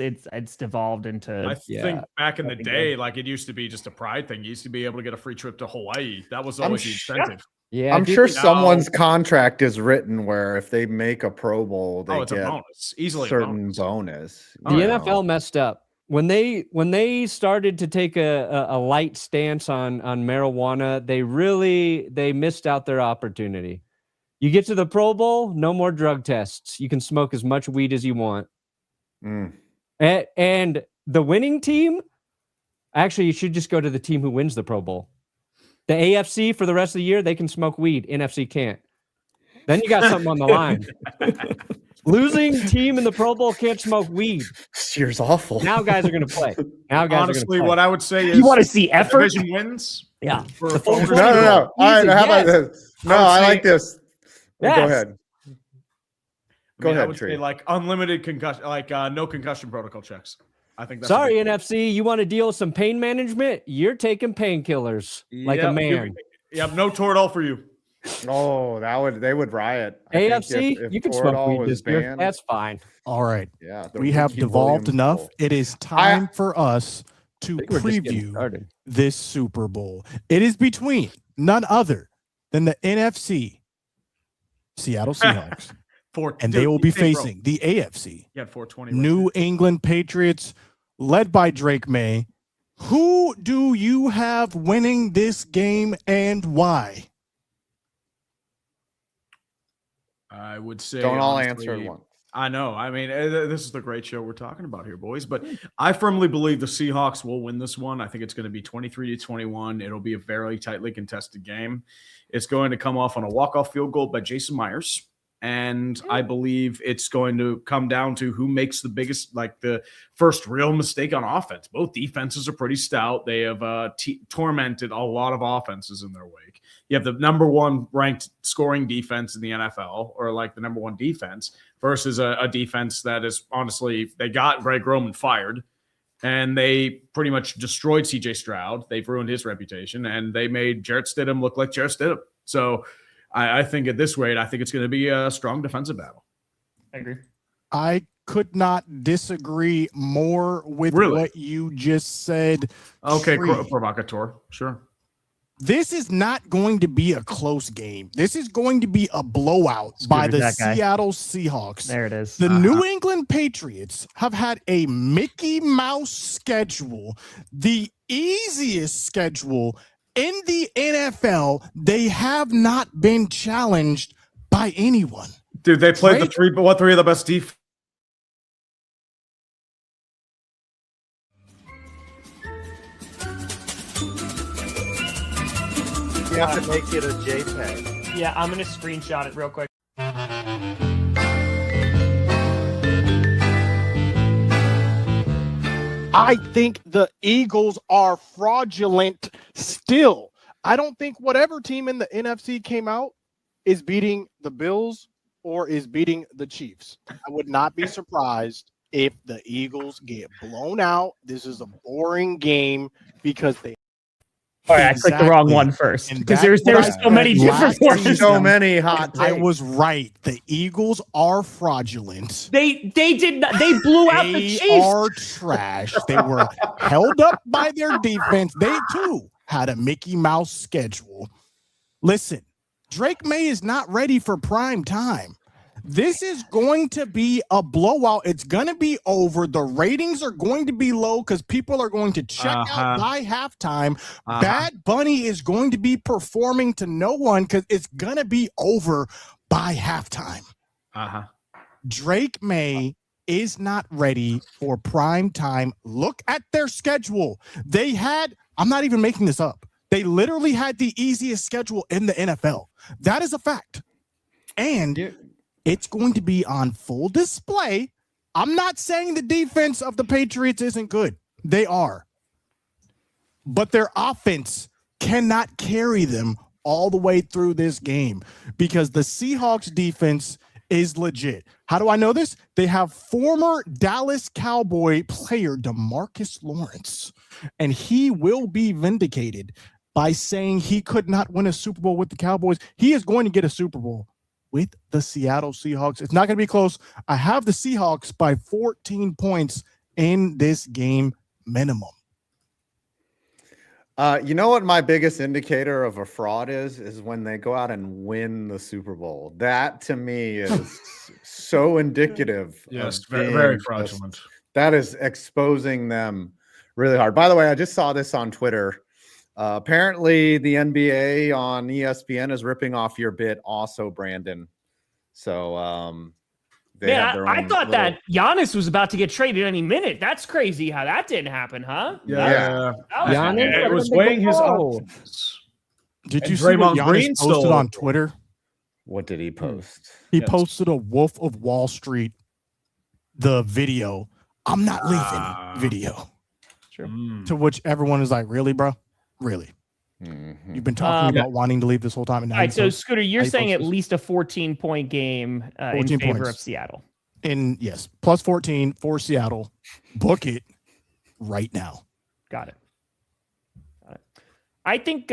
S1: devolved into.
S2: I
S5: Yeah.
S2: think back in the
S1: Nothing
S2: day,
S1: good.
S2: like it used to be just a pride thing. You used to be able to get a free trip to Hawaii. That was
S3: I'm
S2: always the
S3: sure-
S2: incentive.
S5: Yeah,
S3: I'm
S5: dude,
S3: sure
S2: now-
S3: someone's contract is written where if they make a Pro Bowl, they
S2: Oh, it's a
S3: get
S2: bonus. Easily a
S3: certain
S2: bonus.
S3: bonus.
S5: the
S3: you know.
S5: NFL messed up when they started to take a light stance on marijuana. They missed out their opportunity. You get to the Pro Bowl, no more drug tests. You can smoke as much weed as you want.
S3: Mm.
S5: And the winning team, actually, you should just go to the team who wins the Pro Bowl. The AFC for the rest of the year, they can smoke weed. NFC can't. Then you got something on the line. Losing team in the Pro Bowl can't smoke weed.
S3: This year's awful.
S5: Now guys are going to play. Now guys
S2: Honestly,
S5: are going to play.
S2: what I would say is
S1: You want to see
S2: the
S1: effort?
S2: division wins.
S5: Yeah.
S2: For
S5: The
S2: a
S5: full
S2: full
S3: No,
S5: 20
S3: no, no. All right,
S5: Easy,
S3: how about
S5: yes.
S3: this? No,
S2: I would
S3: I
S2: say-
S3: like this. Go
S5: Yes.
S3: ahead.
S2: I
S3: Go
S2: mean, I
S3: ahead,
S2: would
S3: Tree.
S2: say like unlimited concussion, like no concussion protocol checks. I think that's
S5: Sorry,
S2: a big-
S5: NFC. You want to deal with some pain management? You're taking painkillers like a
S2: Yep,
S5: man.
S2: Yep, no Toradol for you.
S3: Oh, they would riot. I think
S5: AFC,
S3: if
S5: you can
S3: Toradol
S5: smoke weed
S3: was
S5: this year.
S3: banned,
S5: That's fine.
S4: All right.
S3: yeah, the
S4: We have
S3: Ricky
S4: devolved
S3: Williams
S4: enough.
S3: Bowl.
S4: It is time for us to
S5: I think we're just getting
S4: preview
S5: started.
S4: this Super Bowl. It is between none other than the NFC, Seattle Seahawks, and they will be facing the AFC,
S2: You had 420.
S4: New England Patriots, led by Drake Maye. Who do you have winning this game and why?
S2: I would say
S3: Don't all
S2: honestly,
S3: answer at once.
S2: I know. I mean, this is the great show we're talking about here, boys. But I firmly believe the Seahawks will win this one. I think it's going to be 23-21. It'll be a very tightly contested game. It's going to come off on a walk-off field goal by Jason Myers. And I believe it's going to come down to who makes the biggest, like the first real mistake on offense. Both defenses are pretty stout. They have tormented a lot of offenses in their wake. You have the number one ranked scoring defense in the NFL, or like the number one defense, versus a defense that is honestly, they got Greg Roman fired and they pretty much destroyed CJ Stroud. They've ruined his reputation and they made Jarrett Stidham look like Jarrett Stidham. So I think at this rate, I think it's going to be a strong defensive battle.
S1: I agree.
S4: I could not disagree more with
S2: Really?
S4: what you just said.
S2: Okay,
S4: Tree.
S2: provocateur. Sure.
S4: This is not going to be a close game. This is going to be a blowout by
S1: with
S4: the
S1: that guy.
S4: Seattle Seahawks.
S1: There it is.
S4: The New England Patriots have had a Mickey Mouse schedule, the easiest schedule in the NFL. They have not been challenged by anyone.
S2: Dude, they played
S4: Drake-
S2: three of the best defense.
S3: You have to make it a JPEG.
S1: Yeah, I'm gonna screenshot it real quick.
S4: I think the Eagles are fraudulent still. I don't think whatever team in the NFC came out is beating the Bills or is beating the Chiefs. I would not be surprised if the Eagles get blown out. This is a boring game because they
S1: All right, I clicked the wrong one first
S4: And
S1: because
S4: that's
S1: there's
S4: what I
S1: so many
S4: said
S1: different
S4: last
S1: ones.
S4: season.
S3: So many hot
S4: I
S3: takes.
S4: was right. The Eagles are fraudulent.
S1: They did not. They blew out the
S4: They
S1: Chiefs.
S4: are trash. They were held up by their defense. They too had a Mickey Mouse schedule. Listen, Drake Maye is not ready for prime time. This is going to be a blowout. It's going to be over. The ratings are going to be low because people are going to check out by halftime. Bad Bunny is going to be performing to no one because it's going to be over by halftime. Drake Maye is not ready for prime time. Look at their schedule. They had, I'm not even making this up. They literally had the easiest schedule in the NFL. That is a fact. And it's going to be on full display. I'm not saying the defense of the Patriots isn't good. They are. But their offense cannot carry them all the way through this game because the Seahawks defense is legit. How do I know this? They have former Dallas Cowboy player DeMarcus Lawrence, and he will be vindicated by saying he could not win a Super Bowl with the Cowboys. He is going to get a Super Bowl with the Seattle Seahawks. It's not going to be close. I have the Seahawks by 14 points in this game minimum.
S3: You know what my biggest indicator of a fraud is when they go out and win the Super Bowl. That to me is so indicative.
S2: Yes,
S3: of
S2: very
S3: being
S2: fraudulent.
S3: that is exposing them really hard. By the way, I just saw this on Twitter. Apparently, the NBA on ESPN is ripping off your bit, also, Brandon. So, they have their
S1: I
S3: own
S1: thought
S3: little-
S1: that Giannis was about to get traded any minute. That's crazy how that didn't happen, huh?
S2: Yeah.
S1: That was
S5: Giannis?
S2: It was
S5: Where did they
S2: weighing his
S5: go?
S2: options.
S4: Did
S2: And
S4: you see what
S2: Draymond
S4: Giannis
S2: Green
S4: posted
S2: stole-
S4: on Twitter?
S3: What did he post?
S4: He
S2: Yes.
S4: posted a Wolf of Wall Street, the video. I'm not
S2: Ah.
S4: leaving video.
S2: Mm.
S4: To which everyone is like, really, bro? Really?
S3: Mhm.
S4: You've been talking
S1: Um,
S4: about wanting to leave this whole time. And now
S1: All right,
S4: you
S1: so
S4: post-
S1: Scooter, you're
S4: now you
S1: saying
S4: post
S1: at
S4: this.
S1: least a 14-point game in
S4: 14
S1: favor
S4: points.
S1: of Seattle.
S4: yes, plus 14 for Seattle. Book it right now.
S1: Got it. I think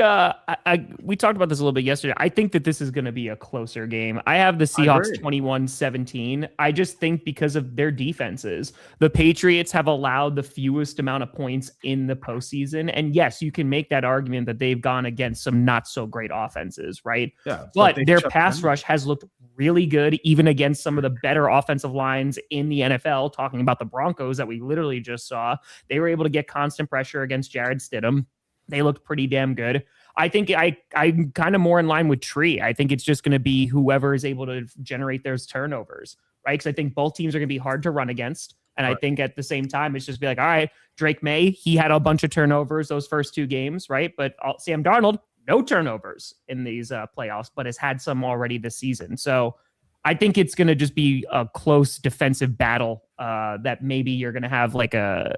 S1: we talked about this a little bit yesterday. I think that this is going to be a closer game. I have the Seahawks
S2: agree.
S1: 21-17. I just think because of their defenses, the Patriots have allowed the fewest amount of points in the postseason. And yes, you can make that argument that they've gone against some not so great offenses, right?
S2: Yeah,
S1: But
S2: they
S1: their
S2: shut
S1: pass
S2: them.
S1: rush has looked really good, even against some of the better offensive lines in the NFL. Talking about the Broncos that we literally just saw, they were able to get constant pressure against Jared Stidham. They looked pretty damn good. I think I'm kind of more in line with Tree. I think it's just going to be whoever is able to generate those turnovers, right? Because I think both teams are going to be hard to run against. And I think at the same time, it's just be like, all right, Drake Maye, he had a bunch of turnovers those first two games, right? But Sam Darnold, no turnovers in these playoffs, but has had some already this season. So I think it's going to just be a close defensive battle that maybe you're going to have like a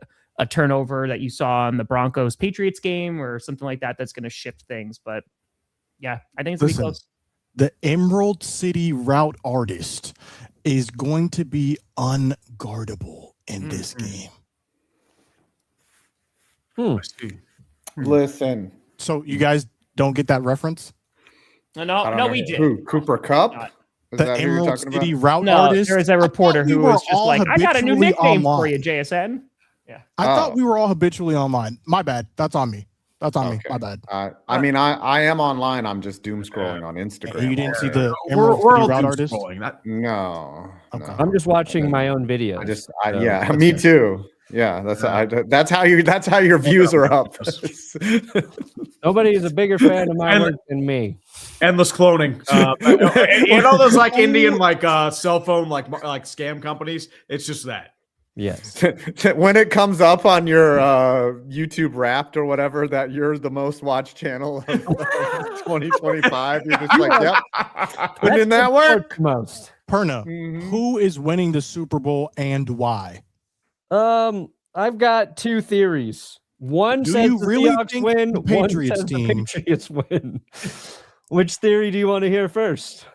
S1: turnover that you saw in the Broncos Patriots game or something like that that's going to shift things. But yeah, I think it's going to be close.
S4: The Emerald City route artist is going to be unguardable in this game.
S2: I see.
S3: Listen,
S4: So you guys don't get that reference?
S3: I
S1: No,
S3: don't
S1: no,
S3: know
S1: we did.
S3: who, Cooper Cup.
S1: Not.
S3: Is
S4: The
S3: that who you're
S4: Emerald
S3: talking
S4: City
S3: about?
S4: route
S1: No,
S4: artist.
S1: there was a reporter
S4: we
S1: who
S4: were
S1: was just
S4: all
S1: like, I got a new
S4: habitually
S1: nickname for
S4: online.
S1: you, JSN.
S4: I thought
S3: Oh.
S4: we were all habitually online. My bad. That's on me. That's on me.
S3: Okay.
S4: My bad.
S3: I mean, I am online. I'm just doom scrolling on Instagram.
S4: You didn't see
S3: already.
S4: the
S2: We're
S4: Emerald
S2: all
S4: City route
S2: doom
S4: artist?
S2: scrolling. That-
S3: No.
S4: Okay.
S3: no.
S5: I'm just watching my own videos.
S3: Yeah, me too. Yeah, that's how your views are up.
S5: Nobody is a bigger fan of my
S2: And-
S5: work than me.
S2: Endless cloning. You know those like Indian like cell phone like scam companies? It's just that.
S5: Yes.
S3: When it comes up on your YouTube Wrapped or whatever that you're the most watched channel of 2025, you're just like, yep, putting in that work.
S5: Most.
S4: Perna,
S3: Mhm.
S4: who is winning the Super Bowl and why?
S5: I've got two theories. One
S4: Do
S5: says
S4: you
S5: the
S4: really
S5: Seahawks
S4: think
S5: win.
S4: the
S5: One
S4: Patriots
S5: says
S4: team-
S5: the Patriots win. Which theory do you want to hear first?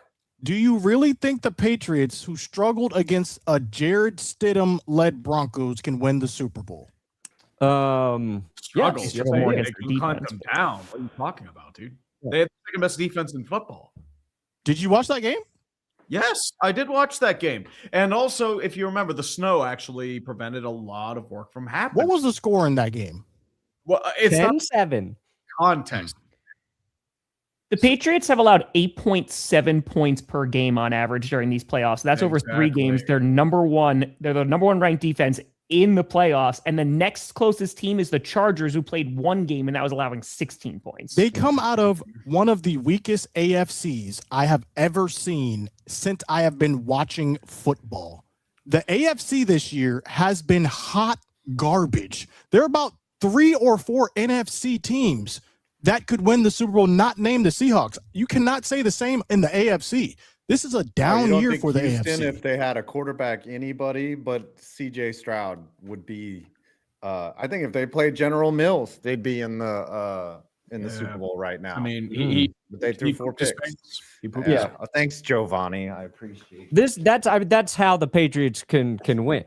S4: Do you really think the Patriots, who struggled against a Jared Stidham-led Broncos, can win the Super Bowl?
S2: Struggle.
S5: Yes,
S1: you're more
S2: They
S1: against the
S2: can hunt
S1: defense.
S2: them down. What are you talking about, dude? They had the second best defense in football.
S4: Did you watch that game?
S2: Yes, I did watch that game. And also, if you remember, the snow actually prevented a lot of work from happening.
S4: What was the score in that game?
S2: Well, it's not
S5: 10-7.
S2: context.
S1: The Patriots have allowed 8.7 points per game on average during these playoffs. That's over 3 games.
S2: Exactly.
S1: They're the number one ranked defense in the playoffs. And the next closest team is the Chargers, who played 1 game and that was allowing 16 points.
S4: They come out of one of the weakest AFCs I have ever seen since I have been watching football. The AFC this year has been hot garbage. There are about 3 or 4 NFC teams that could win the Super Bowl, not named the Seahawks. You cannot say the same in the AFC. This is a
S3: You
S4: down
S3: don't
S4: year
S3: think
S4: for the
S3: Houston,
S4: AFC.
S3: if they had a quarterback, anybody but CJ Stroud would be. I think if they played General Mills, they'd be in the Super Bowl right now.
S2: I mean,
S3: But they threw 4
S2: pooped his
S3: picks.
S2: pants. He pooped his
S3: Yeah.
S2: pants.
S3: Thanks, Giovanni. I appreciate it.
S5: That's how the Patriots can win.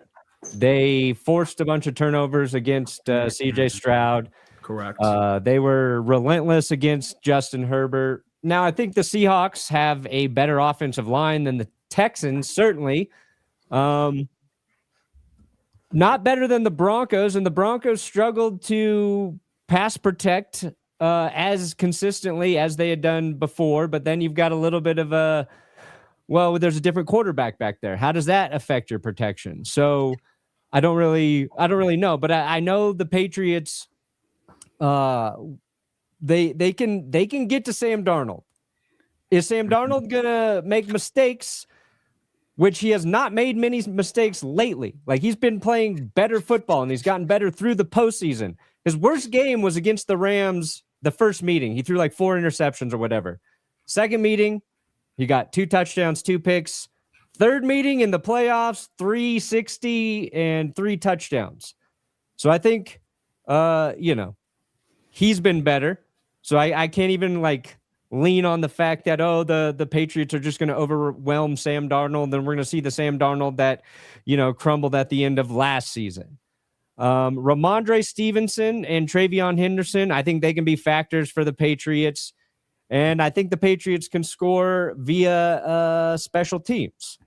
S5: They forced a bunch of turnovers against CJ Stroud.
S2: Correct.
S5: They were relentless against Justin Herbert. Now, I think the Seahawks have a better offensive line than the Texans, certainly. Not better than the Broncos, and the Broncos struggled to pass protect as consistently as they had done before. But then you've got a little bit of there's a different quarterback back there. How does that affect your protection? So I don't really know, but I know the Patriots. They can get to Sam Darnold. Is Sam Darnold gonna make mistakes? Which he has not made many mistakes lately. Like, he's been playing better football and he's gotten better through the postseason. His worst game was against the Rams. The first meeting, he threw like 4 interceptions or whatever. Second meeting, he got 2 touchdowns, 2 picks. Third meeting in the playoffs, 360 and 3 touchdowns. So I think, he's been better. So I can't even lean on the fact that, the Patriots are just going to overwhelm Sam Darnold. Then we're going to see the Sam Darnold that, crumbled at the end of last season. Ramondre Stevenson and Travion Henderson, I think they can be factors for the Patriots. And I think the Patriots can score via special teams.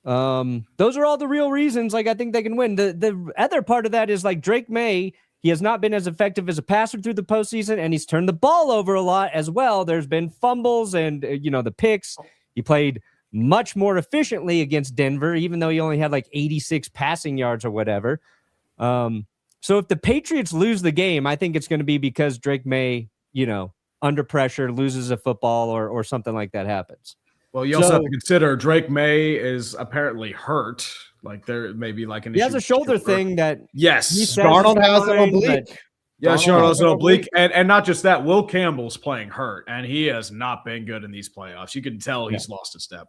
S5: Those are all the real reasons. I think they can win. The other part of that is Drake Maye. He has not been as effective as a passer through the postseason, and he's turned the ball over a lot as well. There's been fumbles and, the picks. He played much more efficiently against Denver, even though he only had 86 passing yards or whatever. So if the Patriots lose the game, I think it's going to be because Drake Maye, under pressure, loses a football or something like that happens.
S2: Well, you also have to consider Drake Maye is apparently hurt. There may be an
S5: he has a shoulder thing that
S3: Darnold has an oblique.
S2: Yeah, Darnold has an oblique, and not just that. Will Campbell's playing hurt, and he has not been good in these playoffs. You can tell he's lost a step.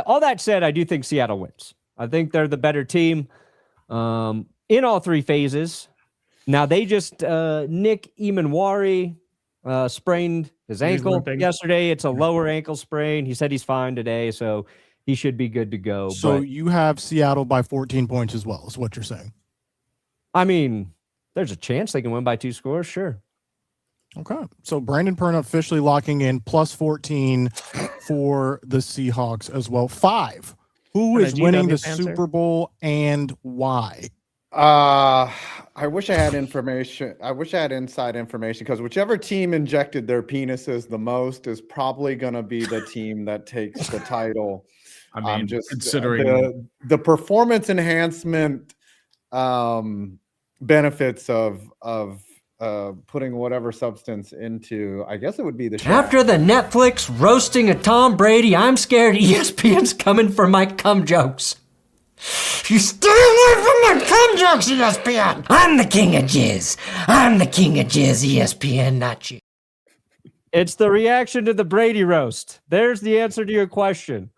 S5: All that said, I do think Seattle wins. I think they're the better team in all 3 phases. Now they just Nick Emanwari sprained his ankle yesterday. It's a lower ankle sprain. He said he's fine today, so he should be good to go.
S4: So you have Seattle by 14 points as well, is what you're saying.
S5: I mean, there's a chance they can win by 2 scores, sure.
S4: Okay. So Brandon Perna officially locking in plus 14 for the Seahawks as well. 5. Who is winning the Super Bowl and why?
S3: I wish I had information. I wish I had inside information, because whichever team injected their penises the most is probably going to be the team that takes the title.
S2: I mean,
S3: just
S2: considering
S3: the performance enhancement benefits of putting whatever substance into, I guess it would be the shaft.
S8: After the Netflix roasting of Tom Brady, I'm scared ESPN's coming for my cum jokes. You stay away from my cum jokes, ESPN! I'm the king of jizz. I'm the king of jizz, ESPN, not you.
S5: It's the reaction to the Brady roast. There's the answer to your question.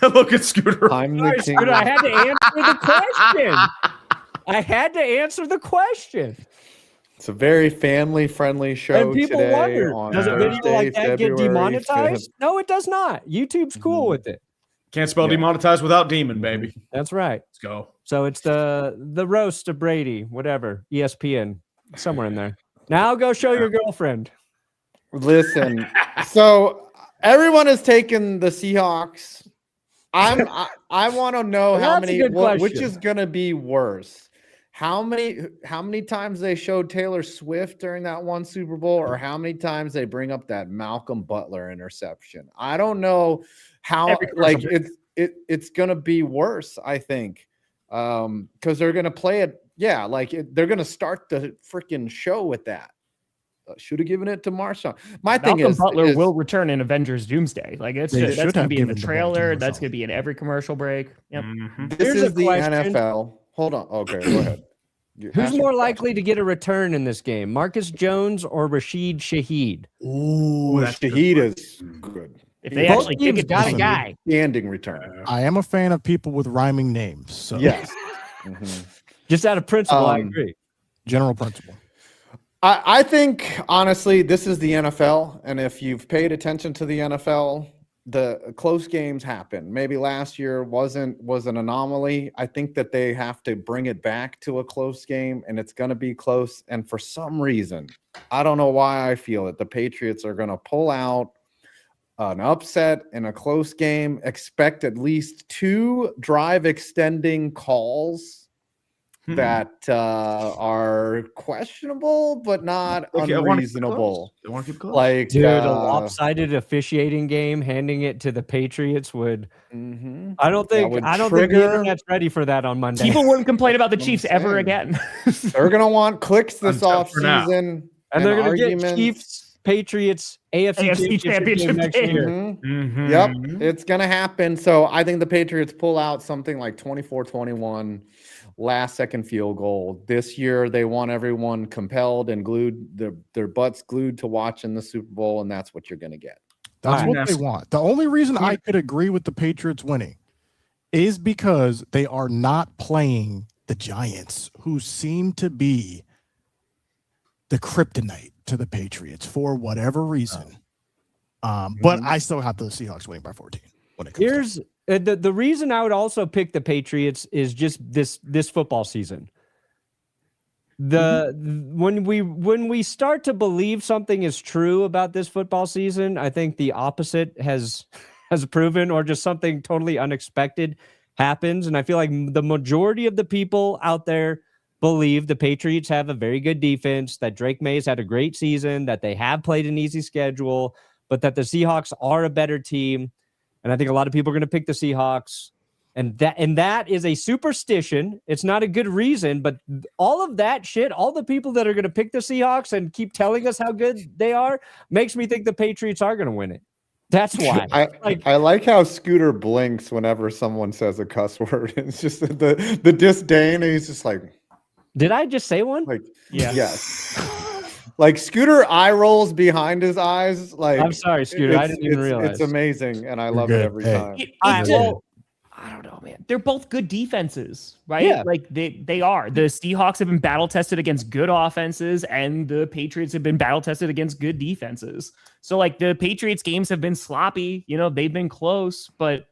S2: Look at Scooter.
S3: I'm the
S5: Sorry,
S3: king.
S5: Scooter, I had to answer the question. I had to answer the question.
S3: It's a very family-friendly show.
S5: And people
S3: today
S5: wonder,
S3: on
S5: does a video
S3: Thursday,
S5: like that get
S3: February
S5: demonetized?
S3: 5th.
S5: No, it does not. YouTube's cool with it.
S2: Can't spell demonetized without demon, baby.
S5: That's right.
S2: Let's go.
S5: So it's the roast of Brady, whatever, ESPN, somewhere in there. Now go show your girlfriend.
S3: Listen, so everyone has taken the Seahawks. I want to know
S5: Well,
S3: how
S5: that's a
S3: many,
S5: good
S3: which
S5: question.
S3: is going to be worse. How many times they showed Taylor Swift during that one Super Bowl, or how many times they bring up that Malcolm Butler interception? I don't know how, it's going to be worse, I think. Because they're going to play it. Yeah, they're going to start the freaking show with that. Should have given it to Marshawn.
S1: Malcolm Butler will return in Avengers Doomsday. That's
S4: They
S1: going
S4: should
S1: to
S4: have
S1: be in the
S4: given the ball to
S1: trailer. That's
S4: Marshawn.
S1: going to be in every commercial break. Yep.
S3: This
S5: Here's
S3: is
S5: a
S3: the
S5: question.
S3: NFL. Hold on. Okay, go ahead.
S5: Who's more likely to get a return in this game, Marcus Jones or Rashid Shaheed?
S3: Ooh,
S2: that's
S3: Shaheed is good.
S1: If they
S5: Both
S1: actually kick
S5: teams
S1: it, got a
S4: listen.
S1: guy.
S3: Standing return.
S4: I am a fan of people with rhyming names. So
S3: Yes. Mhm.
S5: Just out of principle, I
S3: Um,
S5: agree.
S4: general principle.
S3: I think honestly, this is the NFL, and if you've paid attention to the NFL, the close games happen. Maybe last year was an anomaly. I think that they have to bring it back to a close game, and it's going to be close. And for some reason, I don't know why I feel it, the Patriots are going to pull out an upset in a close game. Expect at least 2 drive extending calls that are questionable, but not
S2: Okay, I wanna keep it
S3: unreasonable.
S2: close. I want to keep it close.
S3: Like,
S5: Dude, a lopsided officiating game, handing it to the Patriots would.
S3: mhm.
S5: I don't
S3: That
S5: think.
S3: would
S5: I don't think the
S3: trigger-
S5: internet's ready for that on Monday.
S1: People wouldn't complain about the
S3: That's what I'm
S1: Chiefs ever
S3: saying.
S1: again.
S3: They're gonna want clicks this
S2: Until for now.
S3: offseason,
S5: and they're going to get
S3: arguments.
S5: Chiefs, Patriots, AFC,
S1: AFC
S5: championship game next
S1: game.
S5: year.
S3: Mhm.
S2: Mhm.
S3: Yep, it's gonna happen. So I think the Patriots pull out something like 24-21, last second field goal. This year they want everyone compelled and glued, their butts glued to watching the Super Bowl, and that's what you're gonna get.
S4: That's
S2: Alright.
S4: what they want. The only reason I could agree with the Patriots winning is because they are not playing the Giants, who seem to be the kryptonite to the Patriots for whatever reason. But I still have the Seahawks winning by 14 when it comes
S5: Here's the reason I would also pick the Patriots is just this football season. When we start to believe something is true about this football season, I think the opposite has proven, or just something totally unexpected happens. And I feel like the majority of the people out there believe the Patriots have a very good defense, that Drake Maye's had a great season, that they have played an easy schedule, but that the Seahawks are a better team. And I think a lot of people are going to pick the Seahawks. And that is a superstition. It's not a good reason, but all of that shit, all the people that are going to pick the Seahawks and keep telling us how good they are, makes me think the Patriots are going to win it. That's why.
S3: I like how Scooter blinks whenever someone says a cuss word. It's just the disdain, and he's just like,
S5: did I just say one?
S3: like,
S1: Yeah.
S3: yes. Like Scooter eye rolls behind his eyes. Like,
S5: I'm sorry, Scooter. I didn't even realize.
S3: It's amazing, and I love
S4: good.
S3: it every
S4: Hey.
S3: time.
S1: I don't know, man. They're both good defenses, right?
S5: Yeah.
S1: Like they are. The Seahawks have been battle tested against good offenses, and the Patriots have been battle tested against good defenses. So like the Patriots games have been sloppy, they've been close, but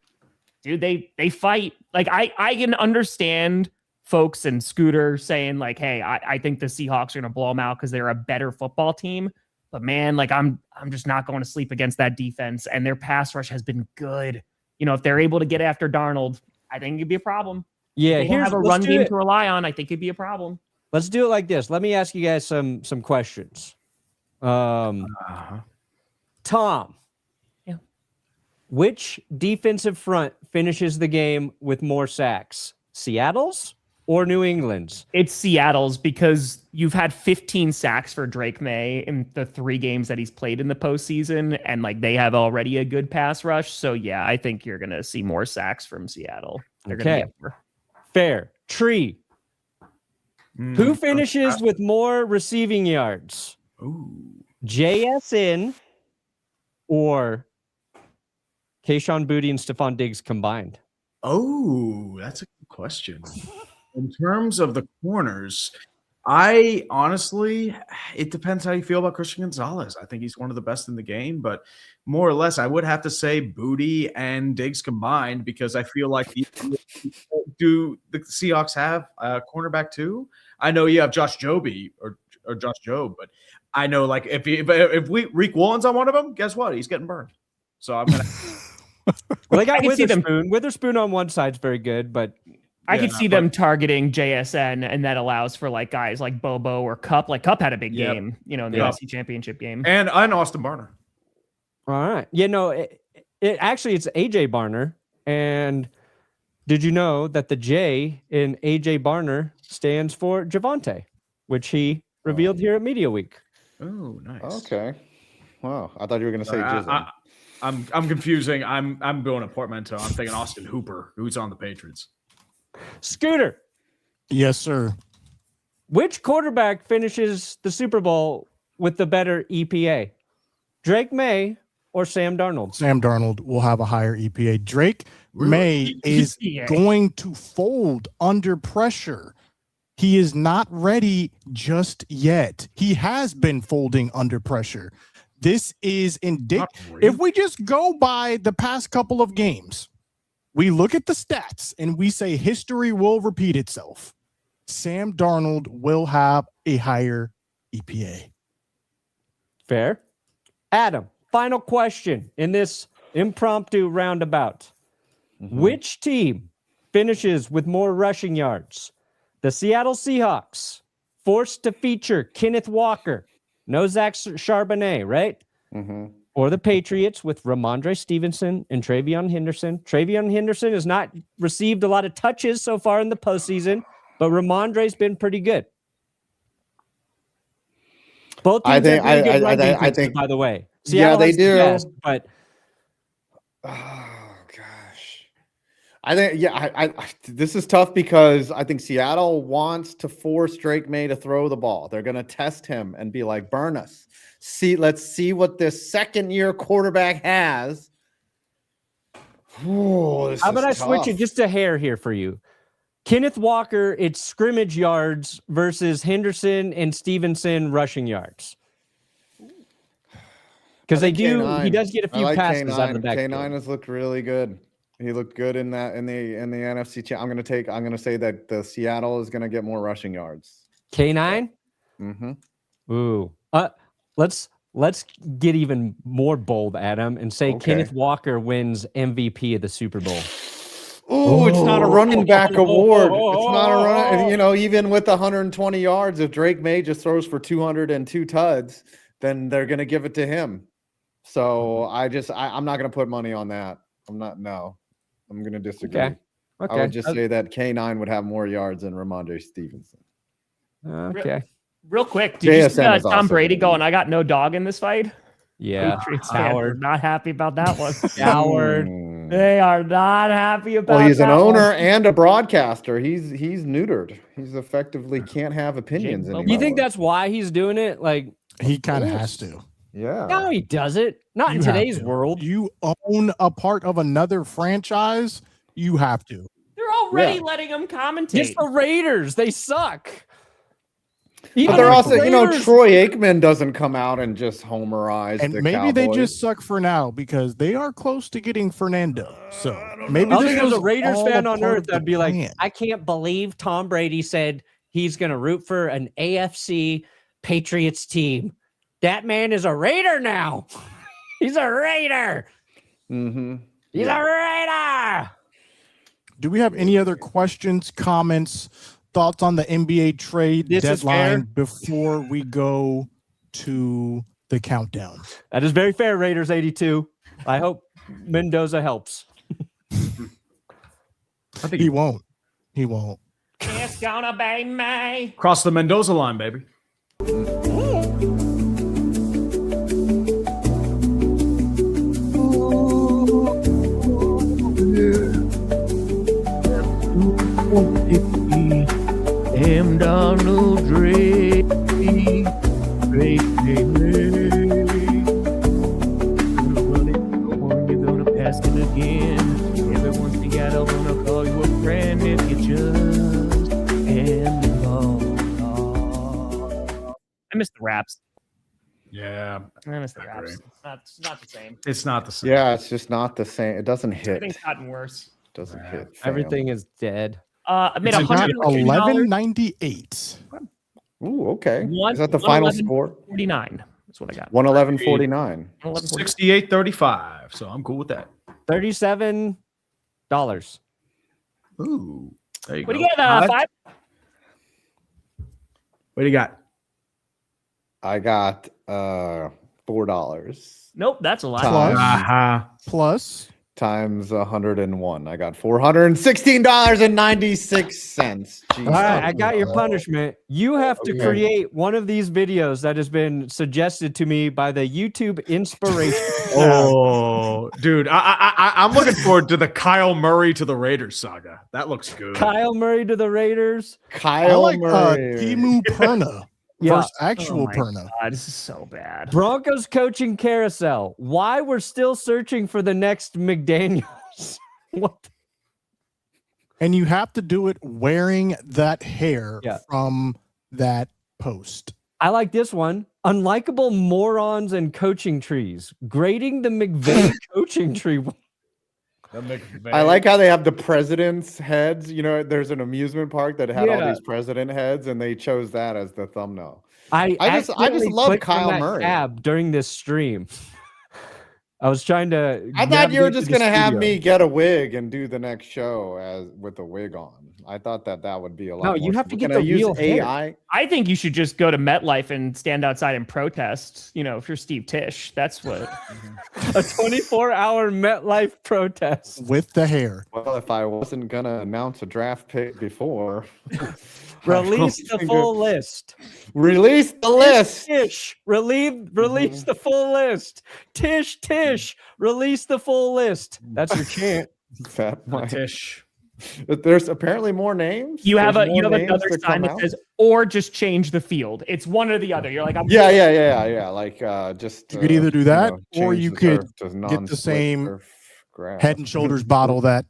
S1: dude, they fight. Like I can understand folks and Scooter saying like, hey, I think the Seahawks are gonna blow them out because they're a better football team. But man, like I'm just not going to sleep against that defense, and their pass rush has been good. If they're able to get after Darnold, I think it'd be a problem.
S5: Yeah,
S1: They don't have a
S5: let's
S1: run
S5: do
S1: game
S5: it.
S1: to rely on. I think it'd be a problem.
S5: Let's do it like this. Let me ask you guys some questions. Tom.
S1: Yeah.
S5: Which defensive front finishes the game with more sacks? Seattle's or New England's?
S1: It's Seattle's, because you've had 15 sacks for Drake Maye in the 3 games that he's played in the postseason, and like they have already a good pass rush. So yeah, I think you're gonna see more sacks from Seattle. They're
S5: Okay.
S1: gonna get more.
S5: Fair. Tree. Who finishes with more receiving yards? JSN or Kayshon Boutte and Stephon Diggs combined?
S2: Oh, that's a good question. In terms of the corners, I honestly, it depends how you feel about Christian Gonzalez. I think he's one of the best in the game, but more or less, I would have to say Boutte and Diggs combined, because I feel like do the Seahawks have a cornerback too? I know you have Josh Jobe or Josh Jobe, but I know like if Reek Woolen's on one of them, guess what? He's getting burned. So I'm gonna.
S5: Well, they got
S1: I can see them-
S5: Witherspoon. Witherspoon on one side's very good, but
S1: I could see them targeting JSN, and that allows for like guys like Bobo or Cup. Like Cup had a big game, in the NFC Championship game.
S2: And Austin Barner.
S5: all right. It's AJ Barner. And did you know that the J in AJ Barner stands for Javonte, which he revealed here at Media Week?
S2: Oh, nice.
S3: Okay. Wow. I thought you were going to say Jizzle.
S2: I'm confusing. I'm going to portmanteau. I'm thinking Austin Hooper, who's on the Patriots.
S5: Scooter,
S4: Yes, sir.
S5: which quarterback finishes the Super Bowl with the better EPA? Drake Maye or Sam Darnold?
S4: Sam Darnold will have a higher EPA. Drake Maye is
S1: EPA.
S4: going to fold under pressure. He is not ready just yet. He has been folding under pressure. This is indicative. If we just go by the past couple of games, we look at the stats and we say history will repeat itself. Sam Darnold will have a higher EPA.
S5: Fair. Adam, final question in this impromptu roundabout. Which team finishes with more rushing yards? The Seattle Seahawks, forced to feature Kenneth Walker, no Zach Charbonnet, right? Or the Patriots with Ramondre Stevenson and Travion Henderson. Travion Henderson has not received a lot of touches so far in the postseason, but Ramondre's been pretty good. Both teams have really good run defenses, by the way. Seattle
S3: they
S5: has the
S3: do.
S5: best, but
S3: Oh gosh, I think I this is tough because I think Seattle wants to force Drake Maye to throw the ball. They're gonna test him and be like, burn us. Let's see what this second-year quarterback has. Ooh,
S5: how about I switch it just a hair here for you? Kenneth Walker, it's scrimmage yards versus Henderson and Stevenson rushing yards. Because he does get a few passes out of the backfield.
S3: K9 has looked really good. He looked good in the NFC. I'm gonna say that the Seattle is gonna get more rushing yards.
S5: K9?
S3: Mm-hmm.
S5: Ooh. Let's get even more bold, Adam, and say Kenneth Walker wins MVP of the Super Bowl.
S3: Oh, it's not a running back award. It's not a run. Even with 120 yards, if Drake Maye just throws for 202 tuds, then they're gonna give it to him. So I'm not gonna put money on that. I'm gonna disagree.
S5: Okay.
S3: I would just say that K9 would have more yards than Ramondre Stevenson.
S5: Okay.
S1: Real quick, did you see
S3: JSN is
S1: Tom
S3: also
S1: Brady
S3: gonna be-
S1: going, I got no dog in this fight?
S5: Yeah.
S1: Patriots fans are
S5: Howard.
S1: not happy about that one.
S5: Howard.
S1: They are not happy about
S3: Well, he's an
S1: that one.
S3: owner and a broadcaster. He's neutered. He's effectively can't have opinions anymore.
S5: You think that's why he's doing it? Like,
S4: He kind of has to.
S3: Yeah.
S5: no, he doesn't. Not in
S4: You have
S5: today's
S4: to.
S5: world.
S4: You own a part of another franchise, you have to.
S1: They're already
S3: Yeah.
S1: letting him commentate.
S5: It's the Raiders. They suck.
S3: But
S5: Even
S3: they're
S5: the
S3: also,
S5: Raiders-
S3: Troy Aikman doesn't come out and just homerize
S4: And
S3: the
S4: maybe they
S3: Cowboys.
S4: just suck for now because they are close to getting Fernando. So maybe
S5: I don't
S4: this
S5: think there's a
S4: was
S5: Raiders
S4: all
S5: fan
S4: a
S5: on
S4: part
S5: earth
S4: of the
S5: that'd be like,
S4: plan.
S5: I can't believe Tom Brady said he's going to root for an AFC Patriots team. That man is a Raider now. He's a Raider.
S3: Mm-hmm.
S5: He's a Raider.
S4: Do we have any other questions, comments, thoughts on the NBA trade
S5: This is fair.
S4: deadline before we go to the countdown?
S5: That is very fair, Raiders 82. I hope Mendoza helps.
S2: I think
S4: He won't. He won't.
S1: It's gonna be me.
S2: cross the Mendoza line, baby.
S1: Him Donald Drake. Drake. Gonna run it, go on, you're gonna pass it again. Every once in a while, I'm gonna call you a friend if you just end the ball. I miss the raps.
S2: Yeah,
S1: I miss the
S2: I
S1: raps.
S2: agree.
S1: It's not the same.
S2: it's not the same.
S3: Yeah, it's just not the same. It doesn't hit.
S1: Everything's gotten worse.
S3: Doesn't hit. fam.
S5: Everything is dead.
S1: I made
S4: It's got
S1: $100.
S4: 1198.
S3: Ooh, okay.
S1: One-
S3: Is that the final
S1: 111.
S3: score?
S1: 49. That's what I got.
S3: 111.49.
S2: 68-35. So I'm cool with that.
S5: $37.
S2: Ooh, there you
S1: What
S2: go.
S1: do you got? 5?
S2: What do you got?
S3: I got $4
S1: Nope, that's a lot.
S3: Plus.
S4: Plus,
S3: times 101. I got $416.96.
S5: All right, I got your punishment. You have to
S3: Okay.
S5: create one of these videos that has been suggested to me by the YouTube inspiration.
S2: Oh, dude, I'm looking forward to the Kyle Murray to the Raiders saga. That looks good.
S5: Kyle Murray to the Raiders.
S4: I
S3: Kyle
S4: like
S3: Murray.
S4: Timu Perna.
S5: Yeah.
S4: First actual
S1: Oh my
S4: Perna.
S1: God, this is so bad.
S5: Broncos coaching carousel. Why we're still searching for the next McDaniels? What?
S4: And you have to do it wearing that hair
S5: Yeah.
S4: from that post.
S5: I like this one. Unlikable morons and coaching trees. Grading the McVay coaching tree.
S3: I like how they have the president's heads. You know, there's an amusement park that had all
S5: Yeah.
S3: these president heads, and they chose that as the thumbnail.
S5: I just
S3: accidentally
S5: love
S3: clicked on
S5: Kyle
S3: that
S5: Murray
S3: tab
S5: during this stream. I was trying to.
S3: I thought you were
S5: navigate
S3: just
S5: to the
S3: gonna have
S5: studio.
S3: me get a wig and do the next show as with a wig on. I thought that would be a lot.
S5: No,
S3: more
S5: you have to
S3: simple.
S5: get
S3: Can
S5: the
S3: I use
S5: real hair.
S3: AI?
S1: I think you should just go to MetLife and stand outside and protest. You know, if you're Steve Tisch, that's what.
S5: A 24-hour MetLife protest.
S4: With the hair.
S3: Well, if I wasn't gonna announce a draft pick before,
S5: Release the full list.
S3: Release the list.
S5: Tish, release the full list. Tish, release the full list. That's your chant.
S3: Fat Mike.
S2: Tish.
S3: There's apparently more names.
S1: You have
S3: There's
S1: a you
S3: more
S1: have
S3: names
S1: another
S3: to
S1: sign
S3: come
S1: that
S3: out?
S1: says, or just change the field. It's one or the other. You're like, I'm
S3: Yeah. Like just
S4: You could either do that, or
S3: change
S4: you
S3: the
S4: could
S3: turf to
S4: get the
S3: non-split
S4: same
S3: turf grass.
S4: Head and Shoulders bottle that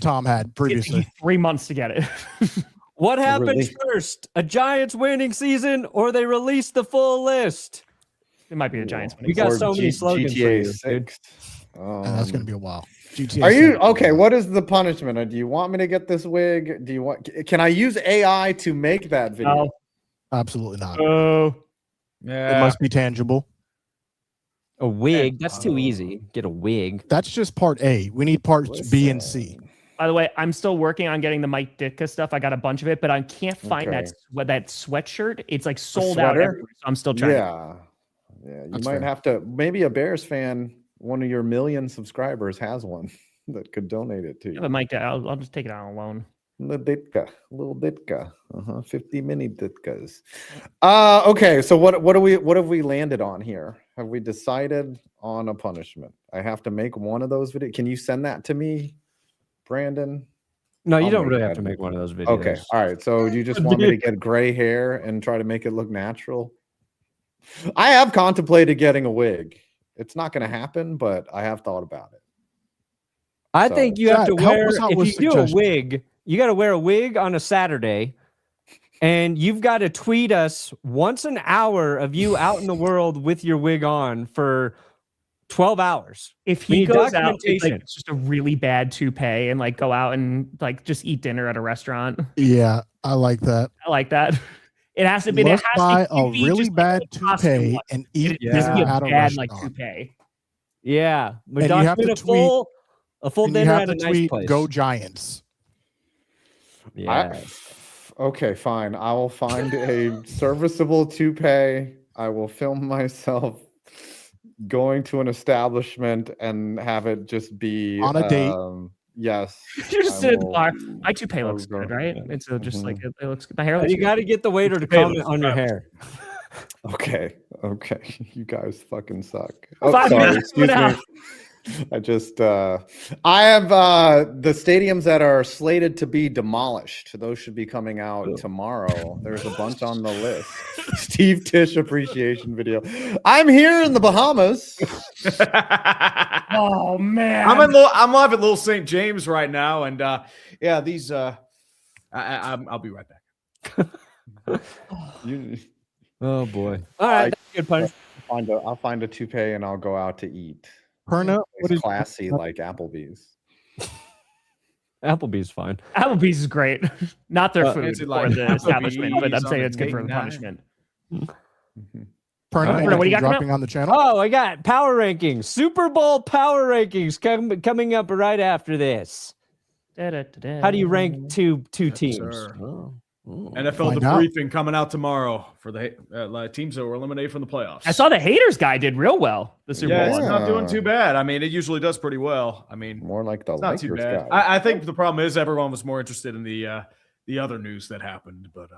S4: Tom had
S1: It took you
S4: previously.
S1: 3 months to get it.
S5: What happens
S3: Release.
S5: first? A Giants winning season, or they release the full list?
S1: It might be the Giants.
S5: We got
S3: Or
S5: so many slogans for you,
S3: GTA
S5: dude.
S3: 6.
S4: And that's going to be a while. GTA
S3: Are you
S4: 7.
S3: okay? What is the punishment? Do you want me to get this wig? Do you want? Can I use AI to make that video?
S1: No.
S4: Absolutely not.
S1: Oh,
S4: It must be tangible.
S5: A wig? That's too easy. Get a wig.
S4: That's just part A. We need parts B and C.
S1: by the way, I'm still working on getting the Mike Ditka stuff. I got a bunch of it, but I can't find
S3: Okay.
S1: that sweatshirt. It's like sold out
S3: sweater?
S1: everywhere, so I'm still trying.
S3: Yeah. You
S4: That's
S3: might
S4: fair.
S3: have to. Maybe a Bears fan, one of your million subscribers, has one that could donate it to
S1: Yeah,
S3: you.
S1: but Mike, I'll just take it out on loan.
S3: Little Ditka. 50 mini Ditkas. Okay, so what have we landed on here? Have we decided on a punishment? I have to make one of those videos. Can you send that to me, Brandon?
S5: No, you
S3: I'll
S5: don't
S3: make
S5: really have
S3: that.
S5: to make one of those videos.
S3: Okay, all right. So you just want me to get gray hair and try to make it look natural? I have contemplated getting a wig. It's not going to happen, but I have thought about it.
S5: I
S3: So-
S5: think you have to
S4: Chad, help
S5: wear,
S4: us out
S5: if
S4: with
S5: you do a
S4: suggestions.
S5: wig, you got to wear a wig on a Saturday, and you've got to tweet us once an hour of you out in the world with your wig on for 12 hours.
S1: If
S5: We
S1: he
S5: need
S1: goes out, it's
S5: documentation.
S1: like just a really bad toupee and like go out and like just eat dinner at a restaurant.
S4: Yeah, I like that.
S1: I like that. It has to be. It has
S4: Let's buy
S1: to
S4: a
S1: be
S4: really
S1: just
S4: bad
S1: like a costume
S4: toupee
S1: one.
S4: and
S1: It
S4: eat
S1: has to be a
S4: at a
S1: bad like
S4: restaurant.
S1: toupee.
S5: Yeah, we
S4: And you have
S5: document
S4: to
S5: a full
S4: And you
S5: dinner
S4: have
S5: at
S4: to
S5: a nice
S4: tweet,
S5: place.
S4: "Go Giants."
S5: Yeah.
S3: Okay, fine. I will find a serviceable toupee. I will film myself going to an establishment and have it just be
S4: On a date.
S3: Yes.
S1: You just
S3: I
S1: sit at the
S3: will-
S1: bar. My toupee
S3: I
S1: looks
S3: will go-
S1: good, right?
S3: yeah.
S1: It's just like
S3: Mhm.
S1: it looks. My hair
S5: And
S1: looks
S5: you got to get the waiter to
S2: Hey,
S5: comment
S2: looks
S5: on your
S2: fabulous.
S5: hair.
S3: Okay. You guys fucking suck.
S1: 5
S3: sorry,
S1: minutes,
S3: excuse
S1: put it
S3: me.
S1: out.
S3: I just I have the stadiums that are slated to be demolished. Those should be coming out tomorrow. There's a bunch on the list. Steve Tisch appreciation video. I'm here in the Bahamas.
S1: Oh man,
S2: I'm live at Little St. James right now, and yeah, these I'll be right back.
S3: You
S5: Oh boy! All right, that's a good punch.
S3: I'll find a toupee and I'll go out to eat.
S4: Perna, what
S3: It's
S4: is
S3: classy like Applebee's.
S5: Applebee's fine.
S1: Applebee's is great. Not their food
S2: Fancy
S1: or
S2: like
S1: the establishment, but I'm
S2: Applebee's
S1: saying
S2: on
S1: it's good
S2: a
S1: for the
S2: date night.
S1: punishment.
S4: Perna?
S1: What do you
S4: anything
S1: got coming
S4: dropping on the channel?
S5: Oh, I got power rankings, Super Bowl power rankings coming up right after this. How do you rank two teams?
S2: sir.
S5: Oh.
S2: NFL
S4: Find out.
S2: debriefing coming out tomorrow for the teams that were eliminated from the playoffs.
S1: I saw the haters guy did real well. The Super
S2: Yeah,
S1: Bowl.
S2: it's
S1: one.
S2: not doing too bad. I mean, it usually does pretty well. I mean,
S3: More like the
S2: it's not
S3: Lakers
S2: too bad.
S3: guy.
S2: I think the problem is everyone was more interested in the other news that happened, but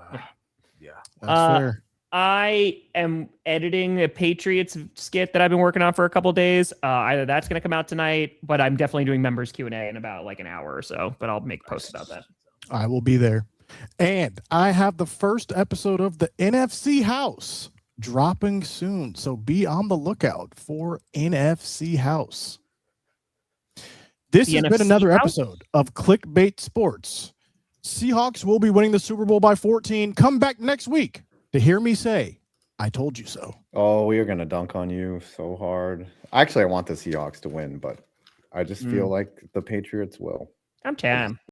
S2: yeah.
S4: That's fair.
S1: I am editing a Patriots skit that I've been working on for a couple days. Either that's going to come out tonight, but I'm definitely doing members Q&A in about like an hour or so. But I'll make posts about that.
S4: I will be there. And I have the first episode of the NFC House dropping soon. So be on the lookout for NFC House. This
S1: The
S4: has been
S1: NFC
S4: another
S1: House?
S4: episode of Clickbait Sports. Seahawks will be winning the Super Bowl by 14. Come back next week to hear me say, I told you so.
S3: Oh, we are going to dunk on you so hard. Actually, I want the Seahawks to win, but I just feel like the Patriots will.
S1: I'm Tam.